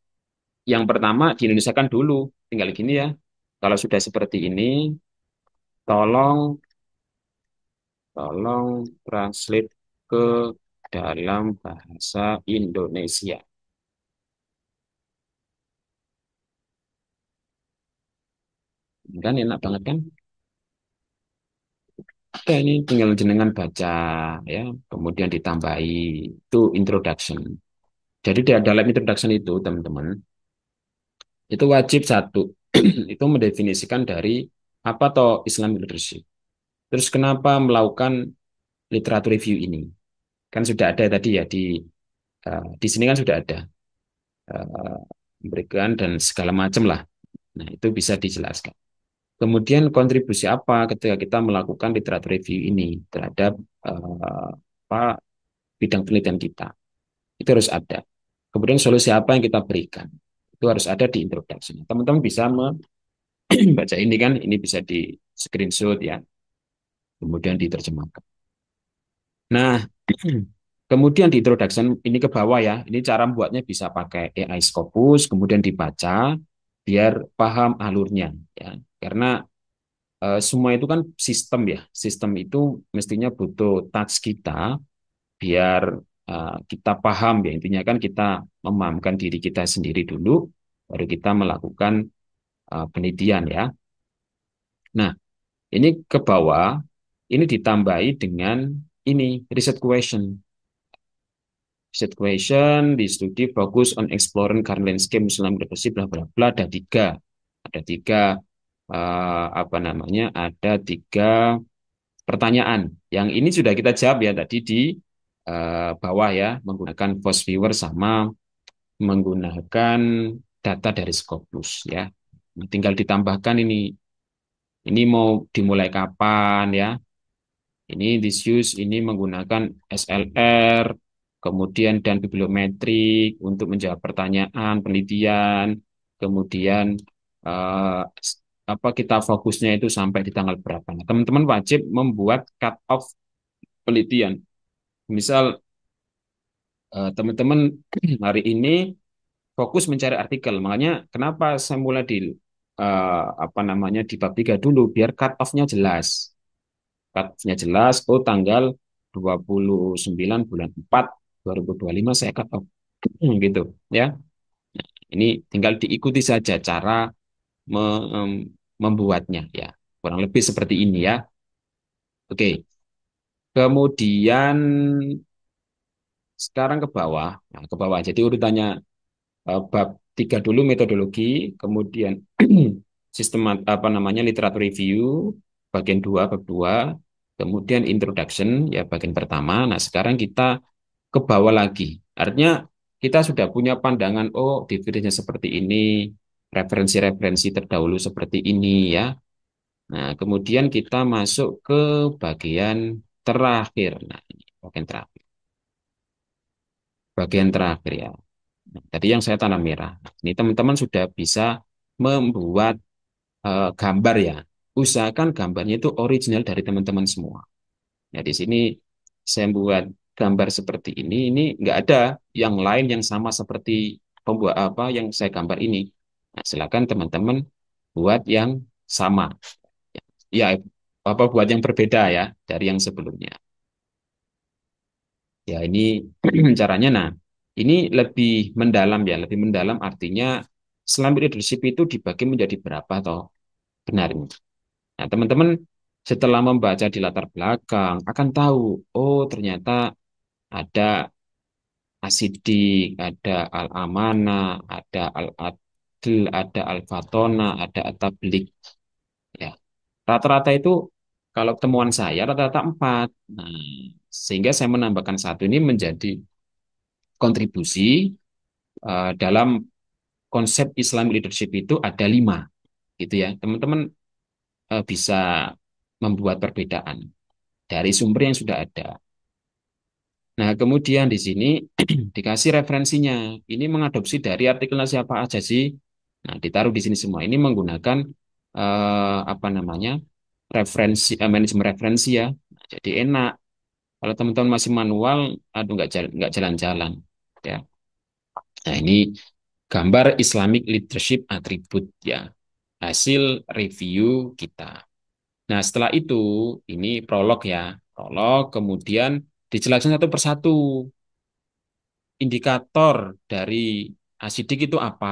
yang pertama di Indonesia kan dulu, tinggal gini ya. Kalau sudah seperti ini, tolong tolong translate ke dalam bahasa Indonesia. Kan enak banget kan? Oke, ini tinggal jenengan baca ya, kemudian ditambahi itu introduction. Jadi di dalam introduction itu teman-teman, itu wajib satu itu mendefinisikan dari apa toh Islamic leadership. Terus kenapa melakukan literatur review ini? Kan sudah ada tadi ya di sini kan sudah ada uh, memberikan dan segala macam lah. Nah, itu bisa dijelaskan. Kemudian kontribusi apa ketika kita melakukan literatur review ini terhadap apa bidang penelitian kita. Itu harus ada. Kemudian solusi apa yang kita berikan. Itu harus ada di introduction. Teman-teman bisa membaca ini kan, ini bisa di screenshot ya, kemudian diterjemahkan. Nah, kemudian di introduction ini ke bawah ya, ini cara membuatnya bisa pakai AI Scopus, kemudian dibaca biar paham alurnya ya. Karena semua itu kan sistem ya, sistem itu mestinya butuh touch kita biar kita paham ya. Intinya kan kita memahamkan diri kita sendiri dulu, baru kita melakukan penelitian ya. Nah, ini ke bawah, ini ditambahi dengan ini research question. Set question di studi fokus on exploring current landscape Muslim leadership bla bla bla ada tiga apa namanya ada tiga pertanyaan yang ini sudah kita jawab ya tadi di bawah ya menggunakan Post Viewer sama menggunakan data dari Scopus ya. Tinggal ditambahkan ini mau dimulai kapan ya. Ini disuse ini menggunakan SLR, kemudian dan bibliometrik untuk menjawab pertanyaan penelitian, kemudian eh, apa kita fokusnya itu sampai di tanggal berapa. Nah, teman-teman wajib membuat cut off penelitian. Misal teman-teman hari ini fokus mencari artikel, makanya kenapa saya mulai di apa namanya di bab 3 dulu biar cut off-nya jelas. Cut-nya jelas, oh tanggal 29 bulan 4 2025 saya cut off gitu ya. Ini tinggal diikuti saja cara membuatnya ya. Kurang lebih seperti ini ya. Oke. Kemudian sekarang ke bawah. Nah, ke bawah. Jadi urutannya bab 3 dulu metodologi, kemudian sistem apa namanya literatur review bagian 2 bab 2, kemudian introduction ya bagian pertama. Nah, sekarang kita ke bawah lagi. Artinya kita sudah punya pandangan, oh, definisinya seperti ini, referensi-referensi terdahulu seperti ini ya. Nah, kemudian kita masuk ke bagian terakhir. Nah, ini bagian terakhir. Bagian terakhir ya. Nah, tadi yang saya tanam merah. Nah, ini teman-teman sudah bisa membuat gambar ya. Usahakan gambarnya itu original dari teman-teman semua. Ya, di sini saya buat gambar seperti ini nggak ada yang lain yang sama seperti pembuat apa yang saya gambar ini. Nah, silakan teman-teman buat yang sama. Ya, apa buat yang berbeda ya dari yang sebelumnya. Ya, ini caranya. Nah, ini lebih mendalam ya, lebih mendalam artinya Islamic leadership itu dibagi menjadi berapa toh benarnya. Nah, teman-teman setelah membaca di latar belakang akan tahu, oh ternyata ada Asidik, ada Al-Amanah, ada Al-Adl, ada Al-Fatona, ada At-Tabligh. Ya, rata-rata itu kalau temuan saya rata-rata empat. Nah, sehingga saya menambahkan satu ini menjadi kontribusi dalam konsep Islam leadership itu ada lima, gitu ya. Teman-teman bisa membuat perbedaan dari sumber yang sudah ada. Nah, kemudian di sini dikasih referensinya. Ini mengadopsi dari artikelnya siapa aja sih? Nah, ditaruh di sini semua. Ini menggunakan apa namanya? Manajemen referensi ya. Nah, jadi enak. Kalau teman-teman masih manual, aduh nggak jalan-jalan. Ya. Nah, ini gambar Islamic Leadership Attribute ya. Hasil review kita. Nah, setelah itu ini prolog ya. Prolog kemudian dijelaskan satu persatu indikator dari asidik itu apa.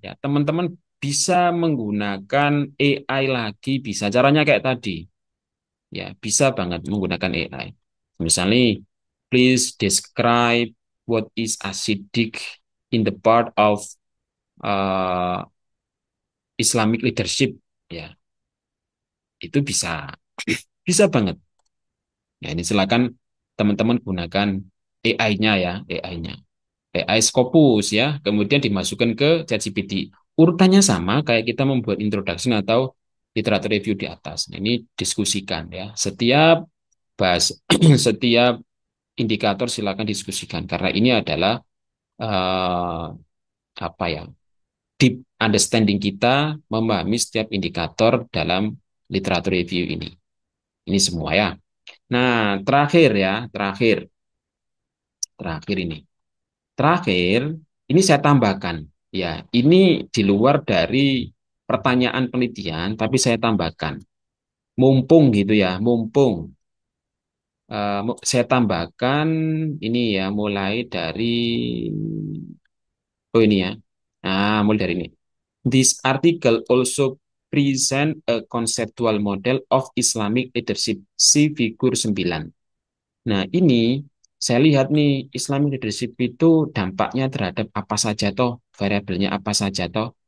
Ya, teman-teman bisa menggunakan AI lagi, bisa caranya kayak tadi. Ya, bisa banget menggunakan AI. Misalnya, please describe what is acidic in the part of uh, Islamic leadership. Ya, itu bisa. Bisa banget. Ya, ini silakan teman-teman gunakan AI-nya ya, AI-nya. AI Scopus ya, kemudian dimasukkan ke ChatGPT. Urutannya sama kayak kita membuat introduction atau literatur review di atas. Nah, ini diskusikan ya. Setiap bahas, setiap indikator silakan diskusikan karena ini adalah uh, apa ya, deep understanding kita memahami setiap indikator dalam literatur review ini. Ini semua ya. Nah, terakhir ya, terakhir ini. Terakhir, ini saya tambahkan. Ya, ini di luar dari pertanyaan penelitian, tapi saya tambahkan. Mumpung gitu ya, mumpung. Saya tambahkan ini ya, mulai dari, oh ini ya. Nah, mulai dari ini. This article also present a conceptual model of Islamic leadership. See figur 9. Nah, ini saya lihat nih Islamic leadership itu dampaknya terhadap apa saja toh, variabelnya apa saja toh.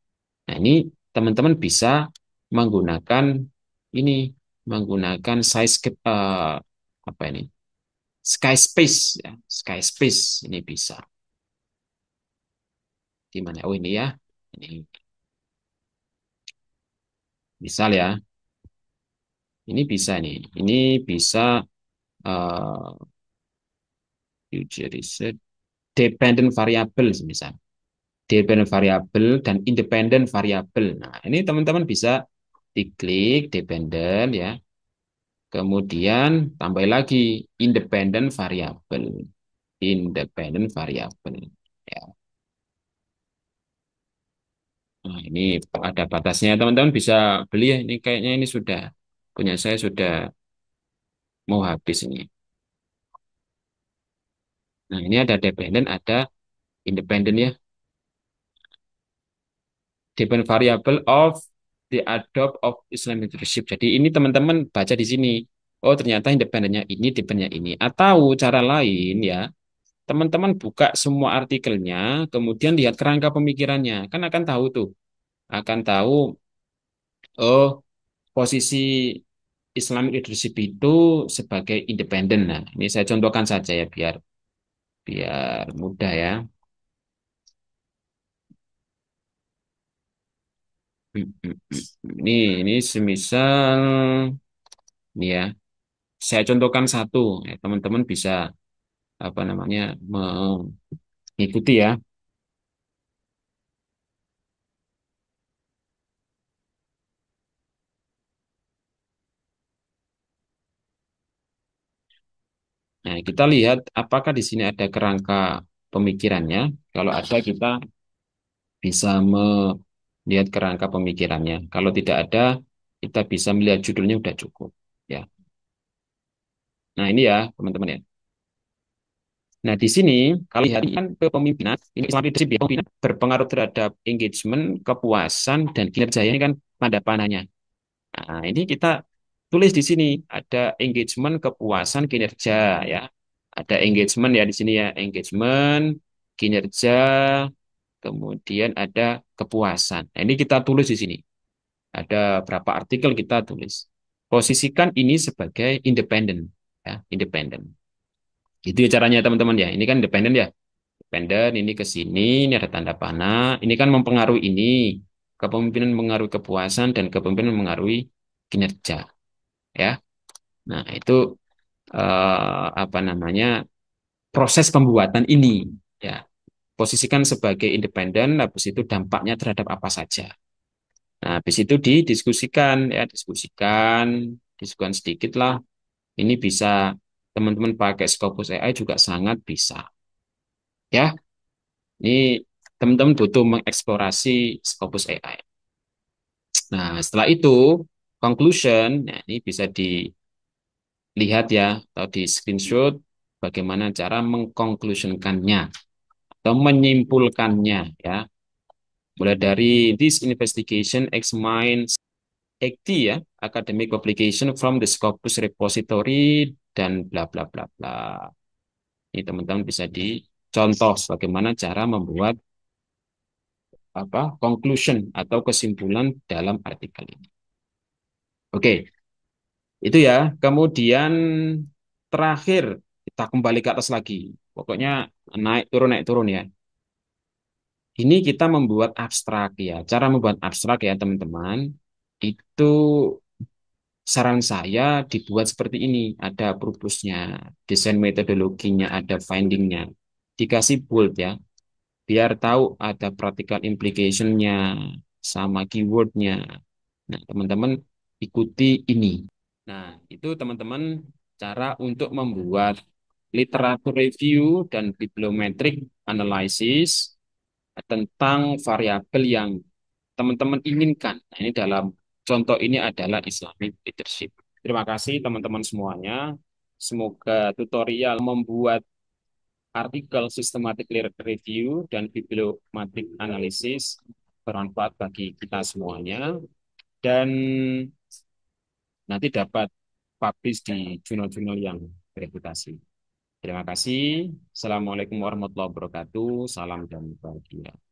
Nah, ini teman-teman bisa menggunakan ini, menggunakan apa ini? Sky Space ya, Sky Space ini bisa. Di mana? Oh, ini ya. Ini misal ya. Ini bisa nih. Ini bisa uh, future research dependent variable misal. Dependent variable dan independent variable. Nah, ini teman-teman bisa diklik dependent ya. Kemudian tambah lagi independent variable. Independent variable. Ya. Nah, ini ada batasnya. Teman-teman bisa beli ya. Ini kayaknya ini sudah punya saya sudah mau habis ini. Nah, ini ada dependent, ada independent ya. Dependent variable of the adopt of Islamic leadership. Jadi ini teman-teman baca di sini. Oh, ternyata independennya ini, dependennya ini. Atau cara lain ya, teman-teman buka semua artikelnya, kemudian lihat kerangka pemikirannya. Kan akan tahu tuh. Akan tahu, oh, posisi Islamic leadership itu sebagai independen. Nah, ini saya contohkan saja ya biar biar mudah ya. Mm, mm, mm. Ini semisal ini ya, saya contohkan satu, ya, teman-teman bisa apa namanya mengikuti ya. Nah, kita lihat apakah di sini ada kerangka pemikirannya. Kalau ada, kita bisa melihat kerangka pemikirannya. Kalau tidak ada, kita bisa melihat judulnya udah cukup. Ya. Nah, ini ya, teman-teman ya. Nah, di sini kalau lihat kan kepemimpinan, ini Islamic leadership ya, kepemimpinan berpengaruh terhadap engagement, kepuasan, dan kinerja. Ini kan tanda panahnya. Nah, ini kita tulis di sini ada engagement, kepuasan, kinerja ya. Ada engagement ya di sini ya, engagement, kinerja, kemudian ada kepuasan. Nah, ini kita tulis di sini. Ada berapa artikel kita tulis. Posisikan ini sebagai independen ya, independen. Itu ya caranya teman-teman ya. Ini kan independen ya. Independen ini ke sini, ini ada tanda panah. Ini kan mempengaruhi ini. Kepemimpinan mengaruhi kepuasan dan kepemimpinan mengaruhi kinerja ya. Nah, itu apa namanya? Proses pembuatan ini ya. Posisikan sebagai independen, habis itu dampaknya terhadap apa saja. Nah, habis itu didiskusikan ya, diskusikan sedikit lah. Ini bisa teman-teman pakai Scopus AI juga sangat bisa. Ya, ini teman-teman butuh mengeksplorasi Scopus AI. Nah, setelah itu conclusion, nah ini bisa dilihat ya atau di screenshot bagaimana cara mengkonklusionkannya atau menyimpulkannya ya. Mulai dari this investigation examines 80 ya, academic publication from the Scopus repository dan bla bla bla bla. Ini teman-teman bisa dicontoh bagaimana cara membuat apa conclusion atau kesimpulan dalam artikel ini. Oke, itu ya. Kemudian terakhir kita kembali ke atas lagi. Pokoknya naik turun ya. Ini kita membuat abstrak ya. Cara membuat abstrak ya teman-teman itu saran saya dibuat seperti ini. Ada purpose-nya, desain metodologinya, ada finding-nya. Dikasih bold ya, biar tahu ada practical implication-nya sama keyword-nya. Nah, teman-teman ikuti ini. Nah, itu teman-teman cara untuk membuat literatur review dan bibliometric analysis tentang variabel yang teman-teman inginkan. Nah, ini dalam contoh ini adalah Islamic leadership. Terima kasih teman-teman semuanya. Semoga tutorial membuat artikel systematic review dan bibliometric analysis bermanfaat bagi kita semuanya dan nanti dapat publish di jurnal-jurnal yang bereputasi. Terima kasih. Assalamualaikum warahmatullahi wabarakatuh. Salam dan bahagia.